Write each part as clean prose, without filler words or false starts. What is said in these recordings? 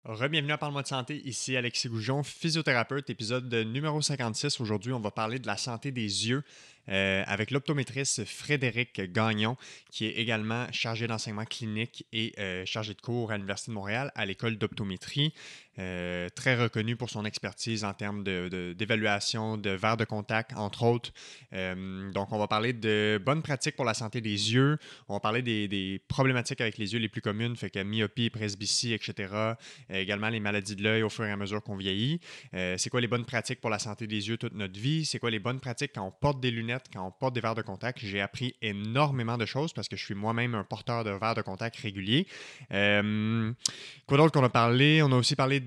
Re-bienvenue à Parle-moi de santé, ici Alexis Goujon, physiothérapeute, épisode numéro 56. Aujourd'hui, on va parler de la santé des yeux avec l'optométriste Frédéric Gagnon, qui est également chargé d'enseignement clinique et chargé de cours à l'Université de Montréal à l'école d'optométrie. Très reconnu pour son expertise en termes d'évaluation de verres de contact, entre autres. Donc, on va parler de bonnes pratiques pour la santé des yeux. On va parler des problématiques avec les yeux les plus communes, fait que myopie, presbytie, etc. Également les maladies de l'œil au fur et à mesure qu'on vieillit. C'est quoi les bonnes pratiques pour la santé des yeux toute notre vie? C'est quoi les bonnes pratiques quand on porte des lunettes, quand on porte des verres de contact? J'ai appris énormément de choses parce que je suis moi-même un porteur de verres de contact régulier. Quoi d'autre qu'on a parlé? On a aussi parlé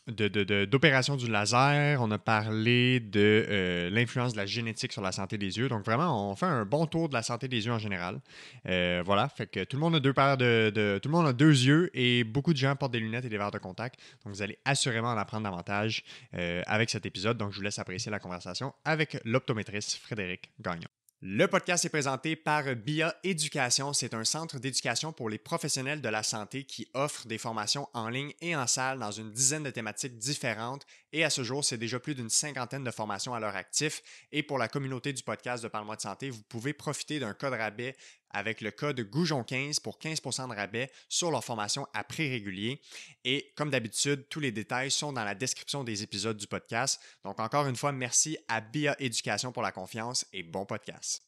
d'opération du laser. On a parlé de l'influence de la génétique sur la santé des yeux. Donc vraiment, on fait un bon tour de la santé des yeux en général. Voilà, fait que tout le monde a tout le monde a deux yeux et beaucoup de gens portent des lunettes et des verres de contact. Donc vous allez assurément en apprendre davantage avec cet épisode. Donc je vous laisse apprécier la conversation avec l'optométriste Frédéric Gagnon. Le podcast est présenté par BIA Éducation. C'est un centre d'éducation pour les professionnels de la santé qui offre des formations en ligne et en salle dans une dizaine de thématiques différentes. Et à ce jour, c'est déjà plus d'une cinquantaine de formations à leur actif. Et pour la communauté du podcast de Parle-moi de santé, vous pouvez profiter d'un code rabais avec le code Goujon15 pour 15% de rabais sur leur formation à prix régulier. Et comme d'habitude, tous les détails sont dans la description des épisodes du podcast. Donc encore une fois, merci à BIA Éducation pour la confiance et bon podcast.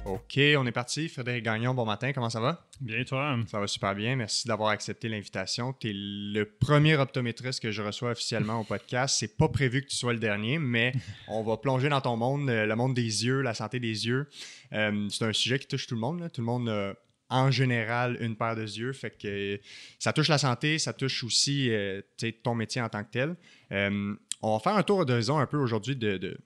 OK, on est parti. Frédéric Gagnon, bon matin, comment ça va? Bien, toi? Ça va super bien. Merci d'avoir accepté l'invitation. Tu es le premier optométriste que je reçois officiellement au podcast. C'est pas prévu que tu sois le dernier, mais on va plonger dans ton monde, le monde des yeux, la santé des yeux. C'est un sujet qui touche tout le monde. Là. Tout le monde a en général une paire de yeux. Fait que ça touche la santé, ça touche aussi ton métier en tant que tel. On va faire un tour d'horizon un peu aujourd'hui de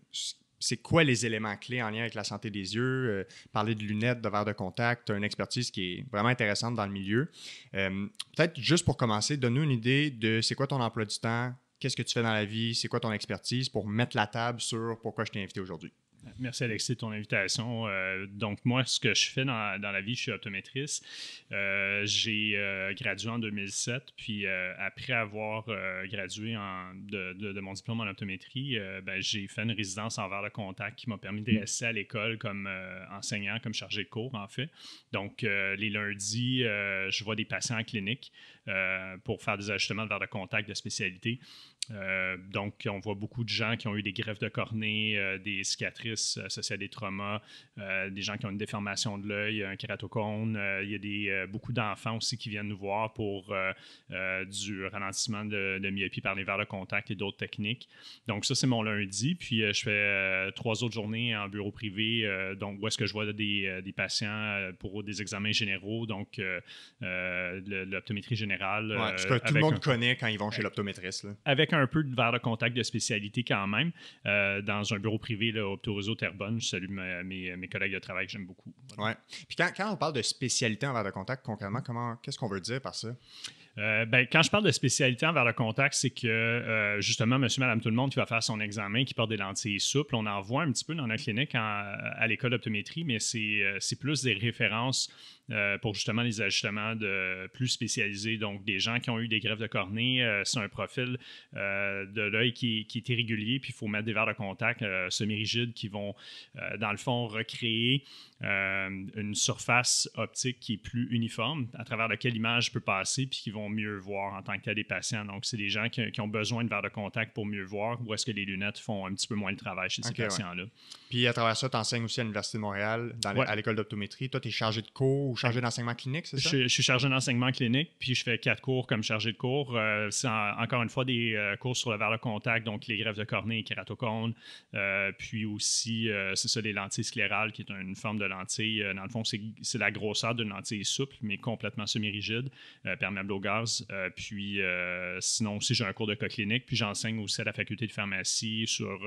c'est quoi les éléments clés en lien avec la santé des yeux, parler de lunettes, de verres de contact, une expertise qui est vraiment intéressante dans le milieu. Peut-être juste pour commencer, donne-nous une idée de c'est quoi ton emploi du temps, qu'est-ce que tu fais dans la vie, c'est quoi ton expertise pour mettre la table sur pourquoi je t'ai invité aujourd'hui. Merci Alexis de ton invitation. Donc moi, ce que je fais dans la vie, je suis optométriste. J'ai gradué en 2007, puis après avoir gradué de mon diplôme en optométrie, j'ai fait une résidence en verre de contact qui m'a permis de rester à l'école comme enseignant, comme chargé de cours en fait. Donc les lundis, je vois des patients en clinique pour faire des ajustements de verre de contact de spécialité. Donc, on voit beaucoup de gens qui ont eu des greffes de cornée, des cicatrices associées à des traumas, des gens qui ont une déformation de l'œil, un kératocone. Il y a beaucoup d'enfants aussi qui viennent nous voir pour du ralentissement de myopie par les verres de contact et d'autres techniques. Donc, ça, c'est mon lundi. Puis, je fais 3 autres journées en bureau privé, donc où est-ce que je vois des patients pour des examens généraux, donc l'optométrie générale. Ouais, ce que tout le monde connaît quand ils vont chez l'optométriste. Là. Avec un peu de verre de contact de spécialité quand même, dans un bureau privé, là, Opto-Réseau Terrebonne. Je salue mes collègues de travail que j'aime beaucoup. Voilà. Ouais. Puis quand on parle de spécialité en verre de contact, concrètement, qu'est-ce qu'on veut dire par ça? Quand je parle de spécialité en verre de contact, c'est que justement, monsieur, madame, tout le monde qui va faire son examen, qui porte des lentilles souples, on en voit un petit peu dans notre clinique à l'école d'optométrie, mais c'est plus des références pour justement les ajustements plus spécialisés. Donc, des gens qui ont eu des greffes de cornée, c'est un profil de l'œil qui est irrégulier, puis il faut mettre des verres de contact semi-rigides qui vont, dans le fond, recréer une surface optique qui est plus uniforme, à travers laquelle l'image peut passer, puis qui vont mieux voir en tant que tel des patients. Donc, c'est des gens qui ont besoin de verres de contact pour mieux voir, ou est-ce que les lunettes font un petit peu moins le travail chez ces patients-là. Ouais. Puis, à travers ça, tu enseignes aussi à l'Université de Montréal, à l'école d'optométrie. Toi, tu es chargé de cours ou chargé d'enseignement clinique, c'est ça? Je suis chargé d'enseignement clinique, puis je fais 4 cours comme chargé de cours. C'est encore une fois des cours sur le verre de contact, donc les greffes de cornée et kératocone. Puis aussi, c'est ça, les lentilles sclérales, qui est une forme de lentille. Dans le fond, c'est la grosseur d'une lentille souple, mais complètement semi-rigide, perméable au gaz. gaz. Puis sinon aussi, j'ai un cours de cas clinique. Puis j'enseigne aussi à la faculté de pharmacie sur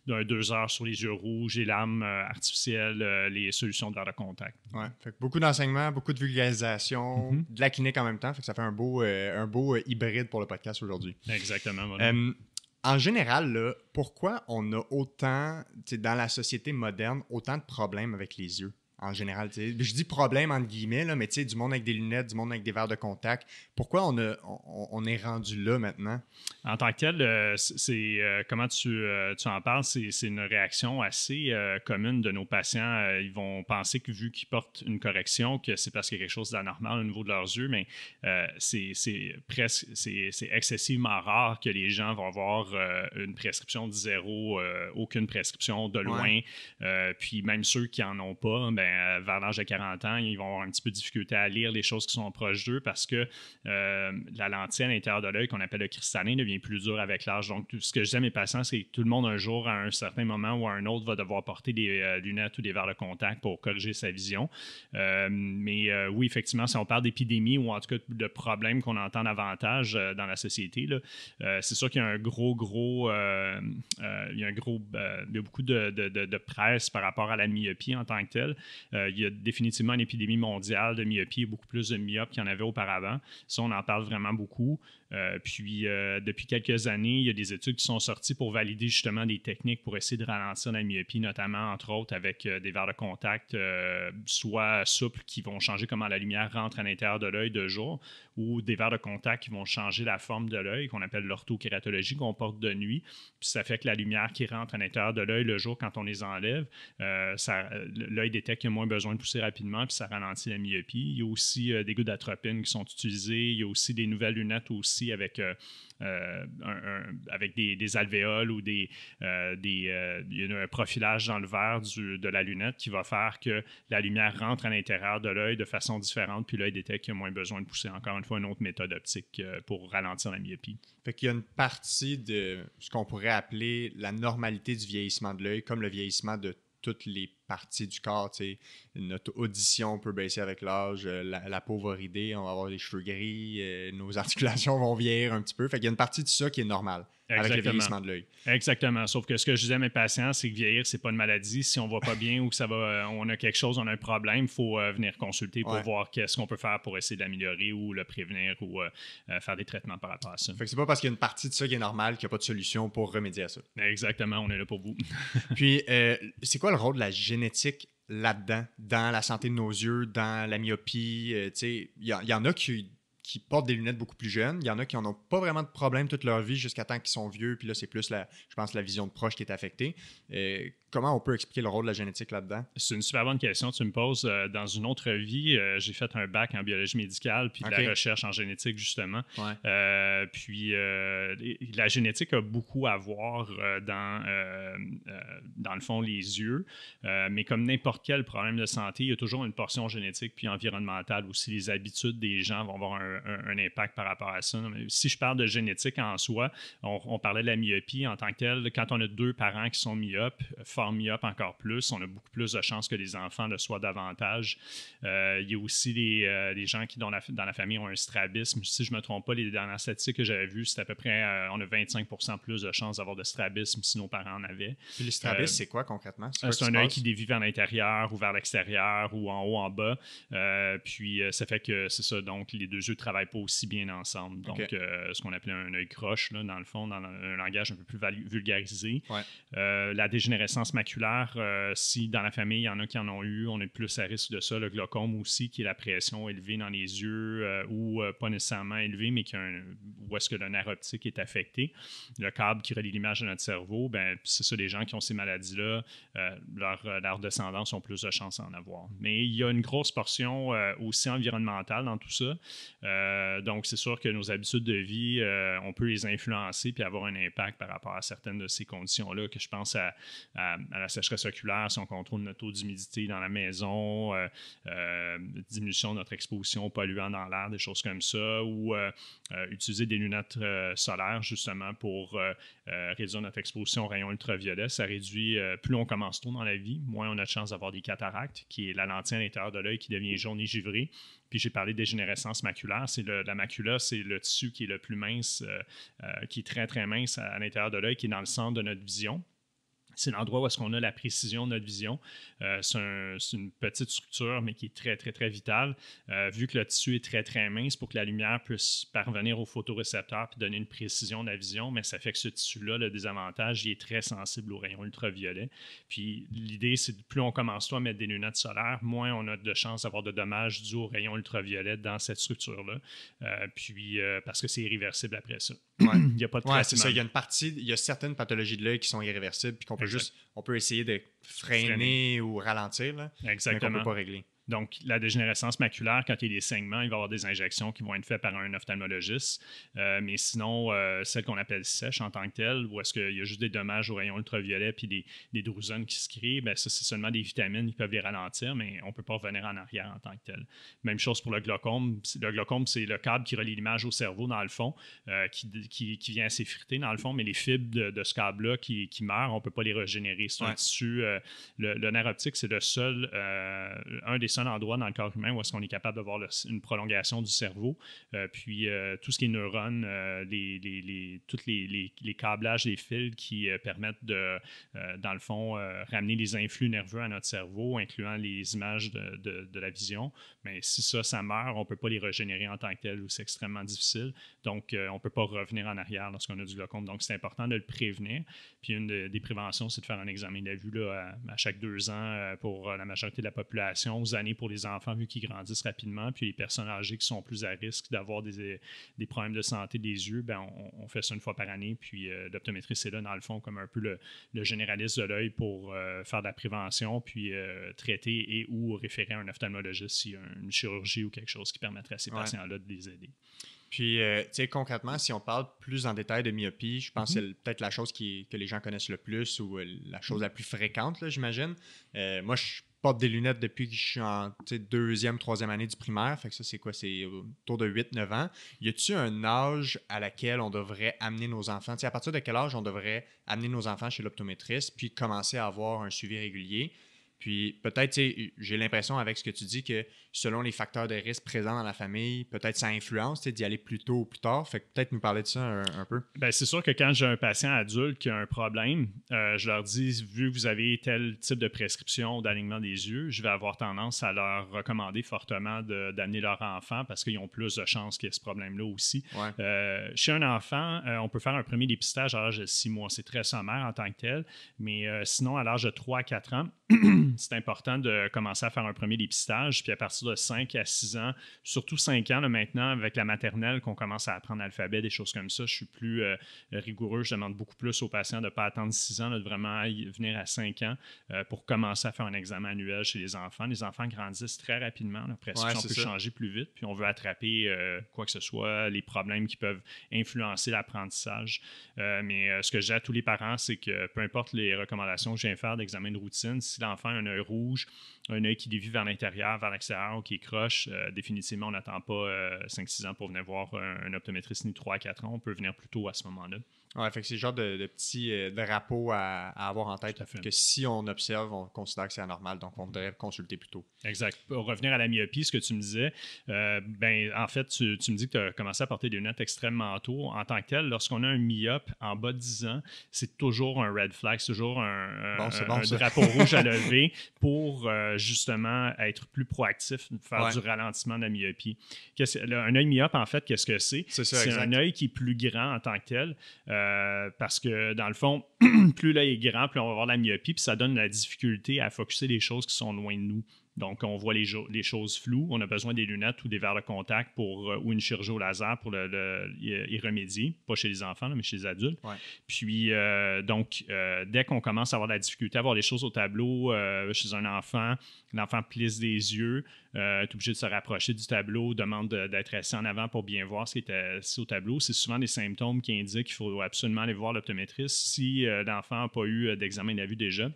2 heures sur les yeux rouges, les lames artificielles, les solutions de verre de contact. Ouais. Fait que beaucoup d'enseignement, beaucoup de vulgarisation, de la clinique en même temps. Fait que ça fait un beau hybride pour le podcast aujourd'hui. Exactement. En général, là, pourquoi on a autant, dans la société moderne, autant de problèmes avec les yeux? En général, je dis problème entre guillemets, là, mais du monde avec des lunettes, du monde avec des verres de contact. Pourquoi on est rendu là maintenant? En tant que tel, comment tu en parles, c'est une réaction assez commune de nos patients. Ils vont penser que vu qu'ils portent une correction, que c'est parce qu'il y a quelque chose d'anormal au niveau de leurs yeux, mais c'est excessivement rare que les gens vont avoir une prescription de zéro, aucune prescription de loin. Puis même ceux qui n'en ont pas, vers l'âge de 40 ans, ils vont avoir un petit peu de difficulté à lire les choses qui sont proches d'eux parce que la lentille à l'intérieur de l'œil qu'on appelle le cristallin devient plus dur avec l'âge. Donc, ce que je dis à mes patients, c'est que tout le monde, un jour, à un certain moment ou à un autre, va devoir porter des lunettes ou des verres de contact pour corriger sa vision. Mais oui, effectivement, si on parle d'épidémie ou en tout cas de problèmes qu'on entend davantage dans la société, là, c'est sûr qu'il y a un il y a beaucoup de presse par rapport à la myopie en tant que telle. Il y a définitivement une épidémie mondiale de myopie, beaucoup plus de myopes qu'il y en avait auparavant. Ça, on en parle vraiment beaucoup. Puis, depuis quelques années, il y a des études qui sont sorties pour valider justement des techniques pour essayer de ralentir la myopie, notamment, entre autres, avec des verres de contact soit souples qui vont changer comment la lumière rentre à l'intérieur de l'œil de jour, ou des verres de contact qui vont changer la forme de l'œil, qu'on appelle l'orthokératologie, qu'on porte de nuit. Puis, ça fait que la lumière qui rentre à l'intérieur de l'œil le jour, quand on les enlève, l'œil détecte qu'il y a moins besoin de pousser rapidement, puis ça ralentit la myopie. Il y a aussi des gouttes d'atropine qui sont utilisées. Il y a aussi des nouvelles lunettes aussi avec des alvéoles ou il y a un profilage dans le verre de la lunette qui va faire que la lumière rentre à l'intérieur de l'œil de façon différente, puis l'œil détecte qu'il y a moins besoin de pousser. Encore une fois, une autre méthode optique pour ralentir la myopie. Fait qu'il y a une partie de ce qu'on pourrait appeler la normalité du vieillissement de l'œil, comme le vieillissement de toutes les parties du corps. Notre audition peut baisser avec l'âge, la peau va rider, on va avoir les cheveux gris, nos articulations vont vieillir un petit peu. Fait qu'il y a une partie de ça qui est normale. Exactement. Avec le vieillissement de l'œil. Exactement. Sauf que ce que je disais à mes patients, c'est que vieillir, c'est pas une maladie. Si on va pas bien ou que on a quelque chose, on a un problème, il faut venir consulter pour voir qu'est-ce qu'on peut faire pour essayer d'améliorer ou le prévenir ou faire des traitements par rapport à ça. Fait que c'est pas parce qu'il y a une partie de ça qui est normale qu'il n'y a pas de solution pour remédier à ça. Exactement, on est là pour vous. Puis, c'est quoi le rôle de la génétique là-dedans, dans la santé de nos yeux, dans la myopie? Il y en a qui portent des lunettes beaucoup plus jeunes. Il y en a qui n'en ont pas vraiment de problème toute leur vie jusqu'à temps qu'ils sont vieux. Puis là, c'est plus, je pense, la vision de proche qui est affectée. Comment on peut expliquer le rôle de la génétique là-dedans? C'est une super bonne question que tu me poses. Dans une autre vie, j'ai fait un bac en biologie médicale puis de la recherche en génétique, justement. Ouais. Puis la génétique a beaucoup à voir dans le fond, les yeux. Mais comme n'importe quel problème de santé, il y a toujours une portion génétique puis environnementale aussi. Les habitudes des gens vont avoir un impact par rapport à ça. Mais si je parle de génétique en soi, on parlait de la myopie en tant que telle. Quand on a 2 parents qui sont myopes, fort myopes encore plus, on a beaucoup plus de chances que les enfants le soient davantage. Il y a aussi des gens qui, dans la famille, ont un strabisme. Si je ne me trompe pas, les dernières statistiques que j'avais vues, c'est à peu près, on a 25% plus de chances d'avoir de strabisme si nos parents en avaient. Puis le strabisme, c'est quoi concrètement? C'est un œil qui dévie vers l'intérieur ou vers l'extérieur ou en haut, en bas. Puis ça fait que c'est ça. Donc, les 2 yeux ne travaillent pas aussi bien ensemble. Donc, ce qu'on appelait un œil croche, là, dans le fond, dans un langage un peu plus vulgarisé. Ouais. La dégénérescence maculaire, si dans la famille, il y en a qui en ont eu, on est plus à risque de ça. Le glaucome aussi, qui est la pression élevée dans les yeux ou pas nécessairement élevée, mais où est-ce que le nerf optique est affecté. Le câble qui relie l'image de notre cerveau, c'est ça, les gens qui ont ces maladies-là, leur descendance ont plus de chances d'en avoir. Mais il y a une grosse portion aussi environnementale dans tout ça. Donc, c'est sûr que nos habitudes de vie, on peut les influencer puis avoir un impact par rapport à certaines de ces conditions-là, que je pense à la sécheresse oculaire, si on contrôle notre taux d'humidité dans la maison, diminution de notre exposition aux polluants dans l'air, des choses comme ça, ou utiliser des lunettes solaires justement pour réduire notre exposition aux rayons ultraviolets. Ça réduit, plus on commence tôt dans la vie, moins on a de chance d'avoir des cataractes, qui est la lentille à l'intérieur de l'œil qui devient jaune et givrée. Puis j'ai parlé de dégénérescence maculaire. La macula, c'est le tissu qui est le plus mince, qui est très, très mince à l'intérieur de l'œil, qui est dans le centre de notre vision. C'est l'endroit où est-ce qu'on a la précision de notre vision. C'est une petite structure, mais qui est très, très, très vitale. Vu que le tissu est très, très mince, pour que la lumière puisse parvenir au photorécepteur et donner une précision de la vision, mais ça fait que ce tissu-là, le désavantage, il est très sensible aux rayons ultraviolets. Puis l'idée, c'est que plus on commence à mettre des lunettes solaires, moins on a de chances d'avoir de dommages dus aux rayons ultraviolets dans cette structure-là. Parce que c'est irréversible après ça. Ouais. Il n'y a pas de traitement. Ouais, c'est ça. Il y a certaines pathologies de l'œil qui sont irréversibles, puis qu'on peut on peut essayer de freiner ou ralentir, là, exactement, mais qu'on ne peut pas régler. Donc, la dégénérescence maculaire, quand il y a des saignements, il va y avoir des injections qui vont être faites par un ophtalmologiste. Mais sinon, celle qu'on appelle sèche en tant que telle, où est-ce qu'il y a juste des dommages aux rayons ultraviolets puis des drusones qui se créent, bien, ça, c'est seulement des vitamines qui peuvent les ralentir, mais on ne peut pas revenir en arrière en tant que tel. Même chose pour le glaucome. Le glaucome, c'est le câble qui relie l'image au cerveau, dans le fond, qui vient s'effriter, dans le fond, mais les fibres de ce câble-là qui meurent, on ne peut pas les régénérer. C'est un tissu... le nerf optique, c'est un des seuls endroits dans le corps humain où est-ce qu'on est capable d'avoir une prolongation du cerveau. Tout ce qui est neurones, tous les câblages, les fils qui permettent dans le fond, ramener les influx nerveux à notre cerveau, incluant les images de la vision. Mais si ça meurt, on ne peut pas les régénérer en tant que tel, ou c'est extrêmement difficile. Donc, on ne peut pas revenir en arrière lorsqu'on a du glaucome. Donc, c'est important de le prévenir. Puis, une des préventions, c'est de faire un examen de la vue là, à chaque 2 ans pour la majorité de la population, aux années pour les enfants, vu qu'ils grandissent rapidement. Puis, les personnes âgées qui sont plus à risque d'avoir des problèmes de santé des yeux, ben, on fait ça une fois par année. Puis, l'optométriste est là, dans le fond, comme un peu le généraliste de l'œil pour faire de la prévention, puis traiter et ou référer à un ophtalmologiste s'il y a une chirurgie ou quelque chose qui permettrait à ces patients-là de les aider. Puis, tu sais, concrètement, si on parle plus en détail de myopie, je pense que c'est peut-être la chose que les gens connaissent le plus ou la chose la plus fréquente, là, j'imagine. Moi, je porte des lunettes depuis que je suis en 2e, 3e année du primaire. Fait que ça, c'est quoi? C'est autour de 8-9 ans. Y a-t-il un âge à laquelle on devrait amener nos enfants? T'sais, à partir de quel âge on devrait amener nos enfants chez l'optométriste puis commencer à avoir un suivi régulier? Puis peut-être, j'ai l'impression avec ce que tu dis que selon les facteurs de risque présents dans la famille, peut-être ça influence d'y aller plus tôt ou plus tard. Fait que peut-être nous parler de ça un peu. Bien, c'est sûr que quand j'ai un patient adulte qui a un problème, je leur dis, vu que vous avez tel type de prescription d'alignement des yeux, je vais avoir tendance à leur recommander fortement d'amener leur enfant parce qu'ils ont plus de chances qu'il y ait ce problème-là aussi. Ouais. Chez un enfant, on peut faire un premier dépistage à l'âge de 6 mois. C'est très sommaire en tant que tel, mais sinon, à l'âge de 3 à 4 ans, c'est important de commencer à faire un premier dépistage. Puis à partir de 5 à 6 ans, surtout 5 ans là, maintenant, avec la maternelle, qu'on commence à apprendre l'alphabet, des choses comme ça, je suis plus rigoureux. Je demande beaucoup plus aux patients de ne pas attendre 6 ans, là, de vraiment venir à 5 ans pour commencer à faire un examen annuel chez les enfants. Les enfants grandissent très rapidement. La prescription peut changer plus vite. Puis on veut attraper quoi que ce soit, les problèmes qui peuvent influencer l'apprentissage. Mais ce que je dis à tous les parents, c'est que peu importe les recommandations que je viens faire d'examen de routine, si l'enfant a un œil rouge, un œil qui dévie vers l'intérieur, vers l'extérieur ou qui est croche, définitivement, on n'attend pas 5-6 ans pour venir voir un optométriste ni 3 à 4 ans. On peut venir plus tôt à ce moment-là. Ouais, fait que c'est le genre de petits drapeaux à avoir en tête que si on observe, on considère que c'est anormal, donc on devrait consulter plus tôt. Exact. Pour revenir à la myopie, ce que tu me disais, en fait, tu me dis que tu as commencé à porter des lunettes extrêmement tôt. En tant que tel, lorsqu'on a un myope en bas de 10 ans, c'est toujours un red flag, c'est toujours un drapeau rouge à lever pour justement être plus proactif, faire du ralentissement de la myopie. Un œil myope, en fait, qu'est-ce que c'est? C'est un œil qui est plus grand en tant que tel. Parce que, dans le fond, plus l'œil est grand, plus on va avoir la myopie, puis ça donne la difficulté à focusser les choses qui sont loin de nous. Donc, on voit les choses floues. On a besoin des lunettes ou des verres de contact ou une chirurgie au laser pour y remédier. Pas chez les enfants, là, mais chez les adultes. Ouais. Puis, dès qu'on commence à avoir de la difficulté à voir les choses au tableau chez un enfant, l'enfant plisse des yeux, est obligé de se rapprocher du tableau, demande d'être assis en avant pour bien voir ce qui est assis au tableau. C'est souvent des symptômes qui indiquent qu'il faut absolument aller voir l'optométriste si l'enfant n'a pas eu d'examen de la vue déjà.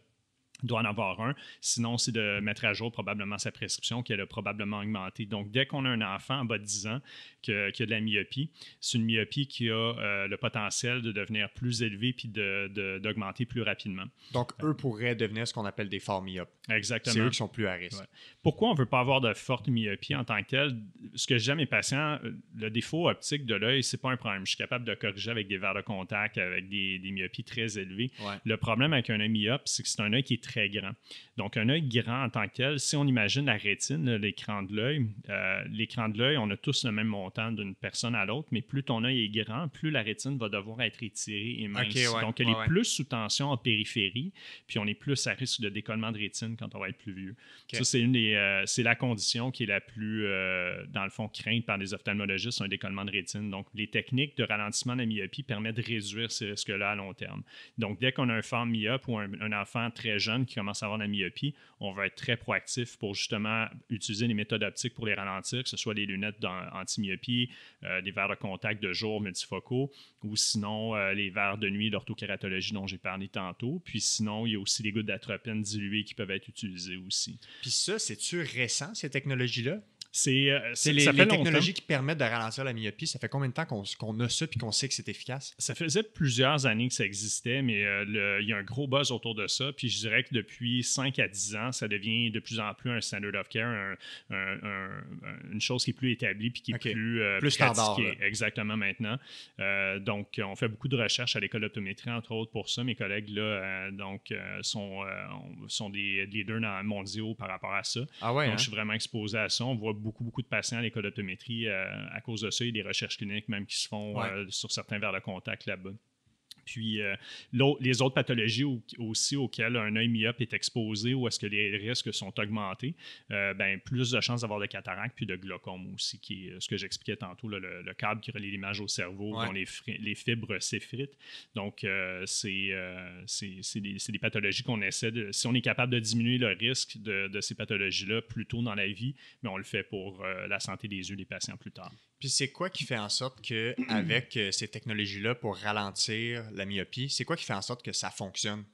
doit en avoir un. Sinon, c'est de mettre à jour probablement sa prescription qui a probablement augmenté. Donc, dès qu'on a un enfant en bas de 10 ans qui a de la myopie, c'est une myopie qui a le potentiel de devenir plus élevé puis d'augmenter plus rapidement. Donc, eux pourraient devenir ce qu'on appelle des forts myopes. Exactement. C'est eux qui sont plus à risque. Ouais. Pourquoi on ne veut pas avoir de forte myopie en tant que telle? Ce que je dis à mes patients, le défaut optique de l'œil, c'est pas un problème. Je suis capable de corriger avec des verres de contact, avec des myopies très élevées. Ouais. Le problème avec un œil myope, c'est que c'est un œil qui est très grand. Donc, un œil grand en tant que tel, si on imagine la rétine, l'écran de l'œil, on a tous le même montant d'une personne à l'autre, mais plus ton œil est grand, plus la rétine va devoir être étirée et mince. Okay, ouais, donc, elle est plus sous tension en périphérie, puis on est plus à risque de décollement de rétine quand on va être plus vieux. Okay. Ça, c'est la condition qui est la plus, dans le fond, crainte par les ophtalmologistes, un décollement de rétine. Donc, les techniques de ralentissement de la myopie permettent de réduire ces risques-là à long terme. Donc, dès qu'on a un fort myope ou un enfant très jeune qui commence à avoir de la myopie, on va être très proactif pour justement utiliser les méthodes optiques pour les ralentir, que ce soit les lunettes anti-myopie, des verres de contact de jour multifocaux ou sinon les verres de nuit d'orthokératologie dont j'ai parlé tantôt. Puis sinon, il y a aussi les gouttes d'atropine diluées qui peuvent être utilisées aussi. Puis ça, c'est-tu récent, ces technologies-là? C'est les technologies qui permettent de ralentir la myopie. Ça fait combien de temps qu'on a ça et qu'on sait que c'est efficace? Ça faisait plusieurs années que ça existait, mais il y a un gros buzz autour de ça. Puis je dirais que depuis 5 à 10 ans, ça devient de plus en plus un standard of care, une chose qui est plus établie puis qui est plus standard. Exactement maintenant. Donc, on fait beaucoup de recherches à l'école d'optométrie, entre autres, pour ça. Mes collègues là, sont des leaders mondiaux par rapport à ça. Ah ouais, donc, je suis vraiment exposé à ça. On voit beaucoup de patients à l'école d'optométrie à cause de ça. Il y a des recherches cliniques même qui se font sur certains verres de contact là-bas. Puis, les autres pathologies aussi auxquelles un œil myope est exposé ou est-ce que les risques sont augmentés, plus de chances d'avoir de cataracte puis de glaucome aussi, qui est ce que j'expliquais tantôt, le câble qui relie l'image au cerveau, dont les fibres s'effritent. Donc, c'est des pathologies qu'on essaie de... Si on est capable de diminuer le risque de ces pathologies-là plus tôt dans la vie, mais on le fait pour la santé des yeux des patients plus tard. Puis c'est quoi qui fait en sorte qu'avec ces technologies-là pour ralentir la myopie, c'est quoi qui fait en sorte que ça fonctionne?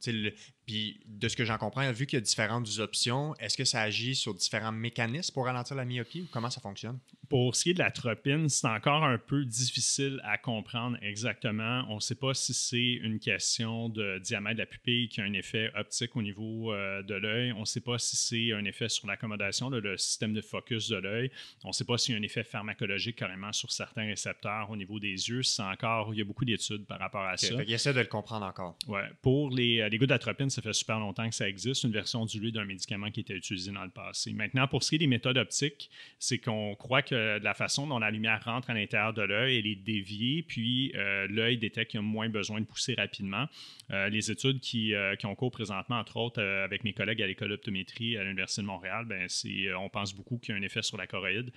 Puis de ce que j'en comprends, vu qu'il y a différentes options, est-ce que ça agit sur différents mécanismes pour ralentir la myopie ou comment ça fonctionne? Pour ce qui est de l'atropine, c'est encore un peu difficile à comprendre exactement. On ne sait pas si c'est une question de diamètre de la pupille qui a un effet optique au niveau de l'œil. On ne sait pas si c'est un effet sur l'accommodation, le système de focus de l'œil. On ne sait pas s'il y a un effet pharmacologique carrément sur certains récepteurs au niveau des yeux. Il y a beaucoup d'études par rapport à ça. Il essaie de le comprendre encore. Ouais. Pour les gouttes d'atropine, ça fait super longtemps que ça existe. Une version diluée d'un médicament qui était utilisé dans le passé. Maintenant, pour ce qui est des méthodes optiques, c'est qu'on croit que de la façon dont la lumière rentre à l'intérieur de l'œil, elle est déviée, puis l'œil détecte qu'il y a moins besoin de pousser rapidement. Les études qui ont cours présentement, entre autres, avec mes collègues à l'école d'optométrie à l'Université de Montréal, on pense beaucoup qu'il y a un effet sur la choroïde.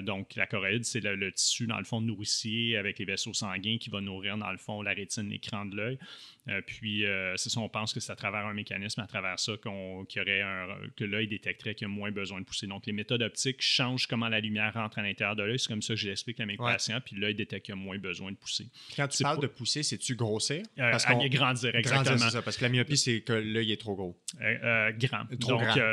Donc, la choroïde, c'est le tissu, dans le fond, nourricier avec les vaisseaux sanguins qui va nourrir, dans le fond, la rétine, l'écran de l'œil. C'est ça, on pense que c'est à travers un mécanisme, à travers ça, que l'œil détecterait qu'il y a moins besoin de pousser. Donc, les méthodes optiques changent comment la lumière rentre à l'intérieur de l'œil. C'est comme ça que je l'explique à mes patients, puis l'œil détecte qu'il y a moins besoin de pousser. Quand tu parles de pousser, c'est-tu grossir? Grandir, exactement. Grandir, c'est ça, parce que la myopie, c'est que l'œil est trop gros. Grand.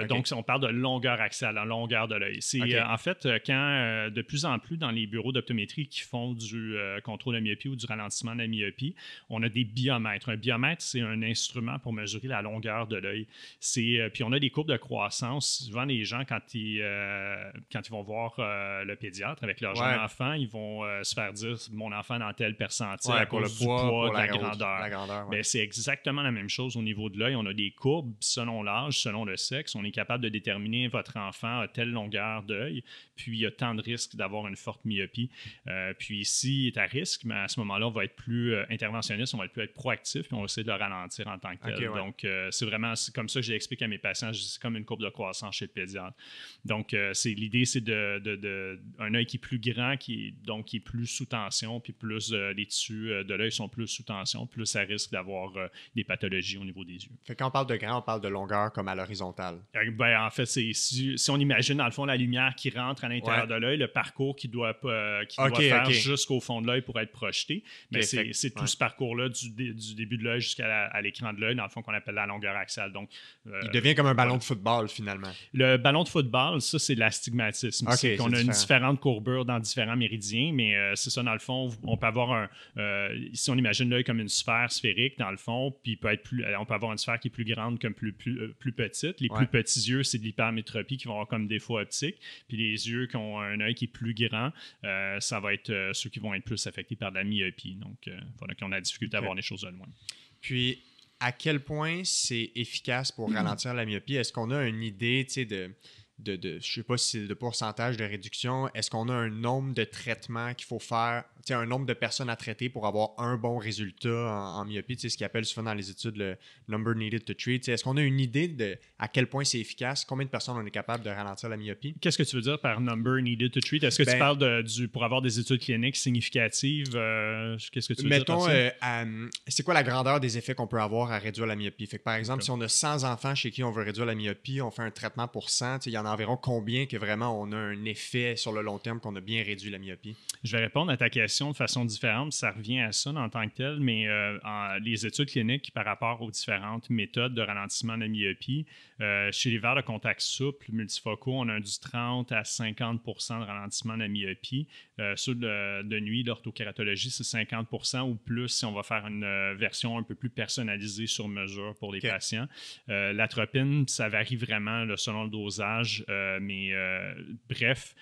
Donc, on parle de longueur axiale, la longueur de l'œil. En fait, quand de plus en plus dans les bureaux d'optométrie qui font du contrôle de la myopie ou du ralentissement de la myopie, on a des biomètres. Un biomètre, c'est un instrument pour mesurer la longueur de l'œil. Puis on a des courbes de croissance. Souvent, les gens, quand ils vont voir le pédiatre avec leur jeune enfant, ils vont se faire dire « mon enfant dans tel percentile à cause du poids, de la grandeur. » C'est exactement la même chose au niveau de l'œil. On a des courbes selon l'âge, selon le sexe. On est capable de déterminer votre enfant à telle longueur d'œil, puis il y a tant de risques d'avoir une forte myopie. Puis s'il est à risque, mais à ce moment-là, on va être plus interventionniste, on va être proactif, puis on va essayer de le ralentir en tant que tel. Donc, c'est comme ça que j'explique à mes patients. C'est comme une courbe de croissance chez le pédiatre. Donc, l'idée, c'est un œil qui est plus grand, qui est plus sous tension, puis plus les tissus de l'œil sont plus sous tension, plus ça risque d'avoir des pathologies au niveau des yeux. Fait quand on parle de grand, on parle de longueur comme à l'horizontale. En fait, si on imagine, dans le fond, la lumière qui rentre à l'intérieur de l'œil, le parcours qu'il doit faire jusqu'au fond de l'œil pour être projeté, mais c'est tout ce parcours-là du début de l'œil jusqu'à l'écran de l'œil. Dans le fond, qu'on appelle la longueur axiale. Donc, il devient comme un ballon de football, finalement. Le ballon de football, ça, c'est de l'astigmatisme. Okay, c'est qu'on a une différente courbure dans différents méridiens, mais c'est ça, dans le fond, on peut avoir si on imagine l'œil comme une sphère sphérique, dans le fond, puis on peut avoir une sphère qui est plus grande comme plus petite. Les plus petits yeux, c'est de l'hypermétropie qui vont avoir comme défaut optique. Puis les yeux qui ont un œil qui est plus grand, ça va être ceux qui vont être plus affectés par la myopie. Donc, voilà, qui ont la difficulté à voir les choses de loin. Puis, à quel point c'est efficace pour ralentir la myopie? Est-ce qu'on a une idée, tu sais, je ne sais pas si c'est de pourcentage de réduction? Est-ce qu'on a un nombre de traitements qu'il faut faire, tu sais, un nombre de personnes à traiter pour avoir un bon résultat en myopie? Tu sais, ce qu'ils appellent souvent dans les études le number needed to treat. Tu sais, est-ce qu'on a une idée de à quel point c'est efficace? Combien de personnes on est capable de ralentir la myopie? Qu'est-ce que tu veux dire par number needed to treat? Est-ce que tu parles pour avoir des études cliniques significatives? Qu'est-ce que tu veux dire par ça? C'est quoi la grandeur des effets qu'on peut avoir à réduire la myopie? Fait que, par exemple, si on a 100 enfants chez qui on veut réduire la myopie, on fait un traitement pour 100, il y en a environ combien que vraiment on a un effet sur le long terme qu'on a bien réduit la myopie? Je vais répondre à ta question de façon différente. Ça revient à ça en tant que tel, mais les études cliniques par rapport aux différentes méthodes de ralentissement de la myopie, chez les verres de contact souples multifocaux, on a du 30 à 50 % de ralentissement de la myopie. Ceux de nuit, l'orthokératologie, c'est 50 % ou plus si on va faire une version un peu plus personnalisée sur mesure pour les patients. L'atropine, ça varie vraiment selon le dosage, mais bref,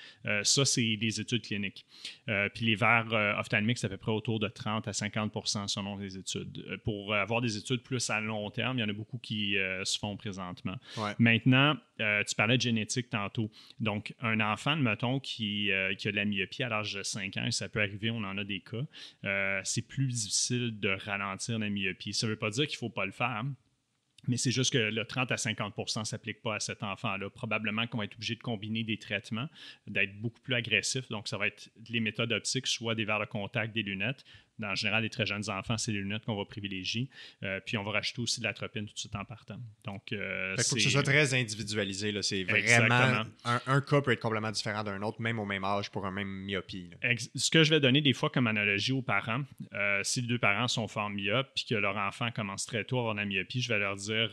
ça, c'est des études cliniques. Puis les verres ophtalmiques, c'est à peu près autour de 30 à 50 % selon les études. Pour avoir des études plus à long terme, il y en a beaucoup qui se font présentement. Ouais. Maintenant, tu parlais de génétique tantôt. Donc, un enfant, mettons, qui a de la myopie à l'âge de 5 ans, et ça peut arriver, on en a des cas, c'est plus difficile de ralentir la myopie. Ça ne veut pas dire qu'il ne faut pas le faire, mais c'est juste que le 30 à 50 % ne s'applique pas à cet enfant-là. Probablement qu'on va être obligé de combiner des traitements, d'être beaucoup plus agressif. Donc, ça va être les méthodes optiques, soit des verres de contact, des lunettes. En général, les très jeunes enfants, c'est les lunettes qu'on va privilégier. Puis, on va rajouter aussi de l'atropine tout de suite en partant. Donc, il faut que ce soit très individualisé. Là. C'est vraiment... Un cas peut être complètement différent d'un autre, même au même âge, pour un même myopie. Ce que je vais donner des fois comme analogie aux parents, si les deux parents sont forts myopes puis que leur enfant commence très tôt à avoir de la myopie, je vais leur dire,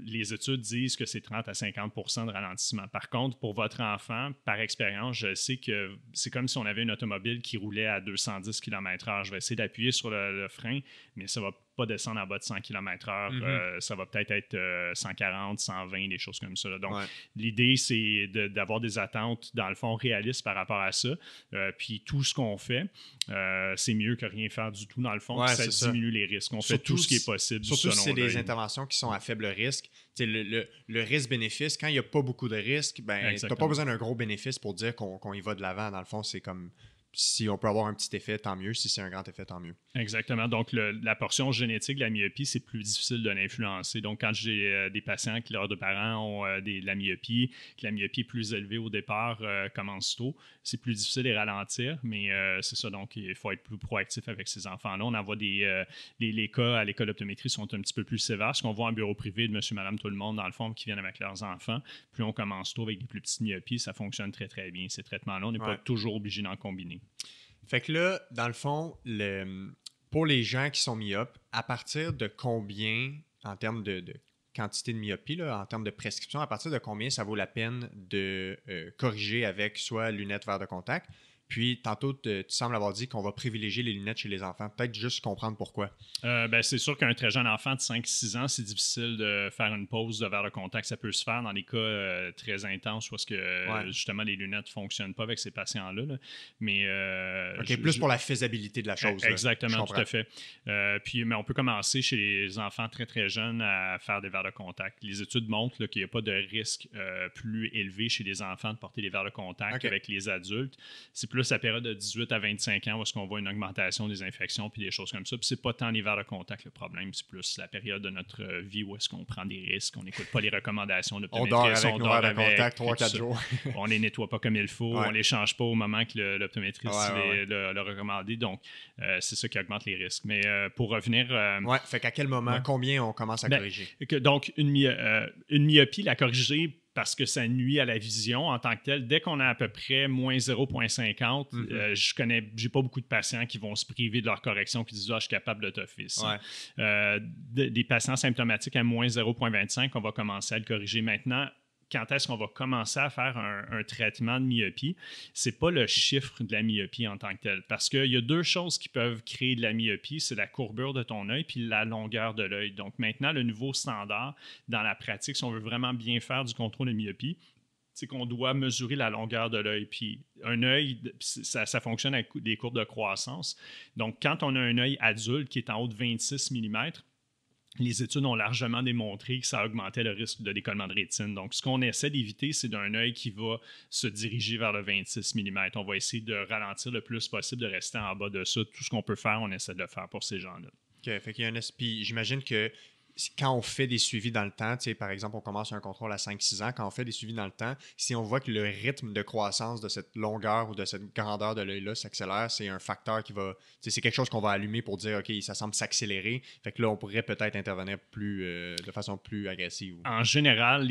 les études disent que c'est 30 à 50 % de ralentissement. Par contre, pour votre enfant, par expérience, je sais que c'est comme si on avait une automobile qui roulait à 210 km/h. Je vais essayer d'appuyer sur le frein, mais ça va pas descendre en bas de 100 km/h. Ça va peut-être être 140, 120, des choses comme ça. Là. Donc, l'idée, c'est d'avoir des attentes, dans le fond, réalistes par rapport à ça. Puis, tout ce qu'on fait, c'est mieux que rien faire du tout, dans le fond. Ça diminue les risques. On fait tout ce qui est possible. Surtout si c'est des interventions qui sont à faible risque. Le risque-bénéfice, quand il n'y a pas beaucoup de risques, ben, tu n'as pas besoin d'un gros bénéfice pour dire qu'on y va de l'avant. Dans le fond, c'est comme... Si on peut avoir un petit effet, tant mieux. Si c'est un grand effet, tant mieux. Exactement. Donc, la portion génétique de la myopie, c'est plus difficile de l'influencer. Donc, quand j'ai des patients qui, leurs deux parents ont de la myopie, que la myopie est plus élevée au départ, commence tôt, c'est plus difficile de les ralentir, mais c'est ça. Donc, il faut être plus proactif avec ces enfants-là. On envoie les cas à l'école d'optométrie sont un petit peu plus sévères. Ce qu'on voit en bureau privé de monsieur, madame, tout le monde, dans le fond, qui viennent avec leurs enfants, plus on commence tôt avec des plus petites myopies, ça fonctionne très, très bien. Ces traitements-là, on n'est pas toujours obligé d'en combiner. Fait que là, dans le fond, pour les gens qui sont myopes, à partir de combien, en termes de quantité de myopie, là, en termes de prescription, à partir de combien ça vaut la peine de corriger avec soit lunettes, verres de contact? Puis, tantôt, tu sembles avoir dit qu'on va privilégier les lunettes chez les enfants. Peut-être juste comprendre pourquoi. C'est sûr qu'un très jeune enfant de 5-6 ans, c'est difficile de faire une pause de verre de contact. Ça peut se faire dans des cas très intenses parce que, justement, les lunettes ne fonctionnent pas avec ces patients-là. Là. Mais, plus pour la faisabilité de la chose. Exactement, tout à fait. Mais on peut commencer chez les enfants très, très jeunes à faire des verres de contact. Les études montrent là, qu'il n'y a pas de risque plus élevé chez les enfants de porter des verres de contact qu'avec les adultes. C'est plus la période de 18 à 25 ans où est-ce qu'on voit une augmentation des infections puis des choses comme ça. Puis c'est pas tant les verres de contact le problème, c'est plus la période de notre vie où est-ce qu'on prend des risques, on n'écoute pas les recommandations de l'optométriste. On dort avec nos verres de contact 3-4 jours. On les nettoie pas comme il faut, on les change pas au moment que l'optométriste l'a recommandé. Donc, c'est ça qui augmente les risques. Mais pour revenir... fait qu'à quel moment, combien on commence à corriger? Donc, une myopie, la corriger parce que ça nuit à la vision en tant que telle. Dès qu'on a à peu près moins 0,50, j'ai pas beaucoup de patients qui vont se priver de leur correction, qui disent « Ah, je suis capable de t'office. Ouais. » Des patients symptomatiques à moins 0,25, on va commencer à le corriger. Maintenant, quand est-ce qu'on va commencer à faire un traitement de myopie? C'est pas le chiffre de la myopie en tant que tel. Parce qu'il y a deux choses qui peuvent créer de la myopie, c'est la courbure de ton œil puis la longueur de l'œil. Donc maintenant, le nouveau standard dans la pratique, si on veut vraiment bien faire du contrôle de myopie, c'est qu'on doit mesurer la longueur de l'œil. Puis un œil, ça fonctionne avec des courbes de croissance. Donc quand on a un œil adulte qui est en haut de 26 mm, les études ont largement démontré que ça augmentait le risque de décollement de rétine. Donc, ce qu'on essaie d'éviter, c'est d'un œil qui va se diriger vers le 26 mm. On va essayer de ralentir le plus possible, de rester en bas de ça. Tout ce qu'on peut faire, on essaie de le faire pour ces gens-là. OK. Fait qu'il y a puis j'imagine que quand on fait des suivis dans le temps, par exemple, on commence un contrôle à 5-6 ans, quand on fait des suivis dans le temps, si on voit que le rythme de croissance de cette longueur ou de cette grandeur de l'œil-là s'accélère, c'est un facteur qui va... C'est quelque chose qu'on va allumer pour dire, OK, ça semble s'accélérer. Fait que là, on pourrait peut-être intervenir de façon plus agressive. En général,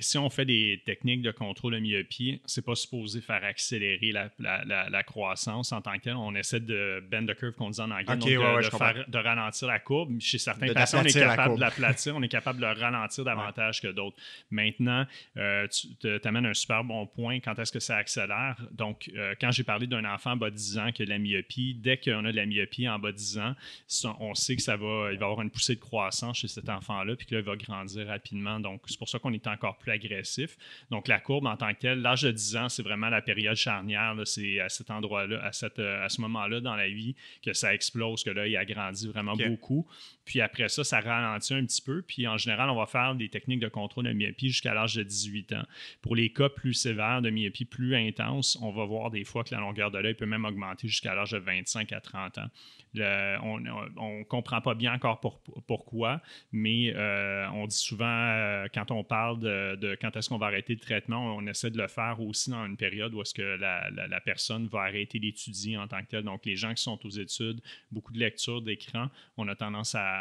si on fait des techniques de contrôle de myopie, c'est pas supposé faire accélérer la croissance en tant que tel. On essaie de bend the curve, qu'on dit en anglais, okay, donc de ralentir la courbe. Chez certains patients, on est capable de l'aplatir, on est capable de le ralentir davantage que d'autres. Maintenant, tu amènes un super bon point. Quand est-ce que ça accélère? Donc, quand j'ai parlé d'un enfant en bas de 10 ans qui a de la myopie, dès qu'on a de la myopie en bas de 10 ans, on sait que il va avoir une poussée de croissance chez cet enfant-là, puis que là, il va grandir rapidement. Donc, c'est pour ça qu'on est encore plus agressif. Donc, la courbe en tant que telle, l'âge de 10 ans, c'est vraiment la période charnière. Là, c'est à cet endroit-là, à ce moment-là dans la vie que ça explose, que là, il a grandi vraiment beaucoup. Puis après ça, ça ralentit un petit peu. Puis en général, on va faire des techniques de contrôle de myopie jusqu'à l'âge de 18 ans. Pour les cas plus sévères de myopie plus intense, on va voir des fois que la longueur de l'œil peut même augmenter jusqu'à l'âge de 25 à 30 ans. On ne comprend pas bien encore pourquoi, mais on dit souvent, quand on parle de quand est-ce qu'on va arrêter le traitement, on essaie de le faire aussi dans une période où est-ce que la personne va arrêter d'étudier en tant que telle. Donc, les gens qui sont aux études, beaucoup de lectures d'écran, on a tendance à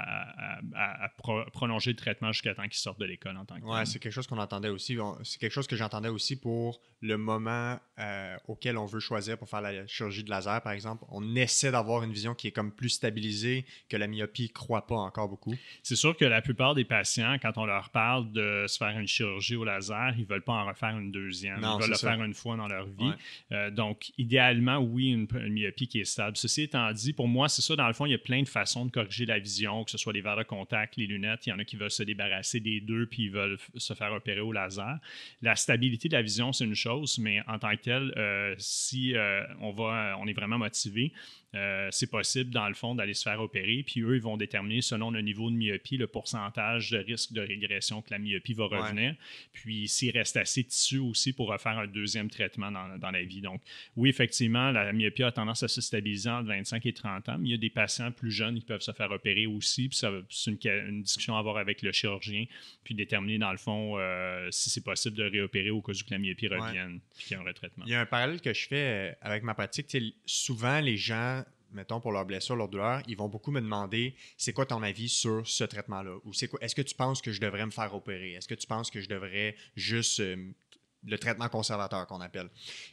prolonger le traitement jusqu'à temps qu'ils sortent de l'école en tant que tel. Oui, c'est quelque chose qu'on entendait aussi. C'est quelque chose que j'entendais aussi pour le moment auquel on veut choisir pour faire la chirurgie de laser, par exemple. On essaie d'avoir une vision qui est comme plus stabilisée, que la myopie ne croît pas encore beaucoup. C'est sûr que la plupart des patients, quand on leur parle de se faire une chirurgie au laser, ils ne veulent pas en refaire une deuxième. Ils veulent le faire une fois dans leur vie. Ouais. Donc, idéalement, oui, une myopie qui est stable. Ceci étant dit, pour moi, c'est ça, dans le fond, il y a plein de façons de corriger la vision, que ce soit les verres de contact, les lunettes. Il y en a qui veulent se débarrasser des deux puis ils veulent se faire opérer au laser. La stabilité de la vision, c'est une chose, mais en tant que telle, si on est vraiment motivé, c'est possible, dans le fond, d'aller se faire opérer. Puis eux, ils vont déterminer, selon le niveau de myopie, le pourcentage de risque de régression que la myopie va revenir. Ouais. Puis s'il reste assez de tissu aussi pour refaire un deuxième traitement dans la vie. Donc, oui, effectivement, la myopie a tendance à se stabiliser entre 25 et 30 ans, mais il y a des patients plus jeunes qui peuvent se faire opérer aussi. Puis c'est une discussion à avoir avec le chirurgien, puis déterminer, dans le fond, si c'est possible de réopérer au cas où que la myopie revienne, puis qu'il y a un retraitement. Il y a un parallèle que je fais avec ma pratique. Souvent, les gens, mettons, pour leur blessure, leur douleur, ils vont beaucoup me demander c'est quoi ton avis sur ce traitement-là? Ou est-ce que tu penses que je devrais me faire opérer? Est-ce que tu penses que je devrais juste le traitement conservateur qu'on appelle?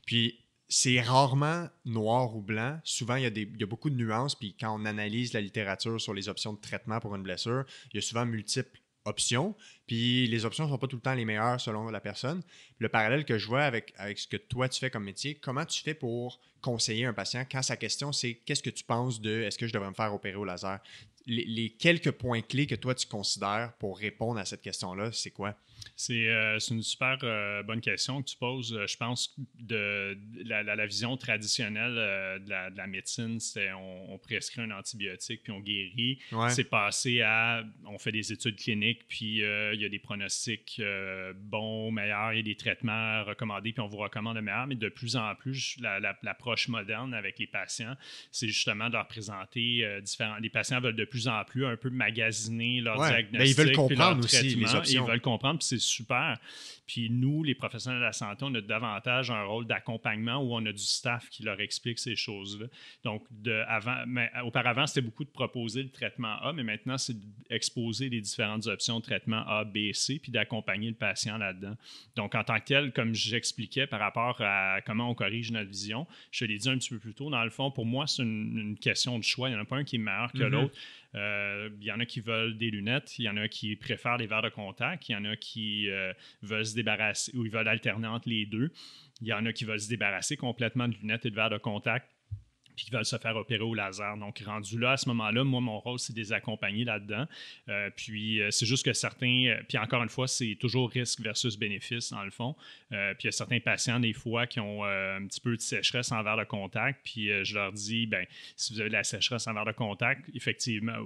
Puis, c'est rarement noir ou blanc. Souvent, il y a beaucoup de nuances. Puis, quand on analyse la littérature sur les options de traitement pour une blessure, il y a souvent multiples options. Puis, les options ne sont pas tout le temps les meilleures selon la personne. Le parallèle que je vois avec ce que toi, tu fais comme métier, comment tu fais pour conseiller un patient quand sa question, c'est qu'est-ce que tu penses de est-ce que je devrais me faire opérer au laser? Les quelques points clés que toi, tu considères pour répondre à cette question-là, c'est quoi? C'est une super bonne question que tu poses. Je pense de la vision traditionnelle de la médecine, c'est on prescrit un antibiotique puis on guérit. Ouais. C'est passé à on fait des études cliniques puis il y a des pronostics bons, meilleurs, il y a des traitements recommandés puis on vous recommande le meilleur. Mais de plus en plus, l'approche moderne avec les patients, c'est justement de leur présenter différents. Les patients veulent de plus en plus un peu magasiner leur Ouais, diagnostic. ben, ils veulent puis leur comprendre aussi traitement. les options. Ils veulent comprendre, puis c'est super. Puis nous, les professionnels de la santé, on a davantage un rôle d'accompagnement où on a du staff qui leur explique ces choses-là. Donc, auparavant, c'était beaucoup de proposer le traitement A, mais maintenant, c'est d'exposer les différentes options de traitement A, B, C, puis d'accompagner le patient là-dedans. Donc, en tant que tel, comme j'expliquais par rapport à comment on corrige notre vision, je te l'ai dit un petit peu plus tôt, dans le fond, pour moi, c'est une question de choix. Il n'y en a pas un qui est meilleur que l'autre. Il y en a qui veulent des lunettes, il y en a qui préfèrent les verres de contact, il y en a qui veulent se débarrasser ou ils veulent alterner entre les deux. Il y en a qui veulent se débarrasser complètement de lunettes et de verres de contact puis qui veulent se faire opérer au laser. Donc, rendu là, à ce moment-là, moi, mon rôle, c'est de les accompagner là-dedans. C'est juste que certains, puis encore une fois, c'est toujours risque versus bénéfice, dans le fond. Puis il y a certains patients, des fois, qui ont un petit peu de sécheresse en verre de contact, puis je leur dis, ben si vous avez de la sécheresse en verre de contact, effectivement,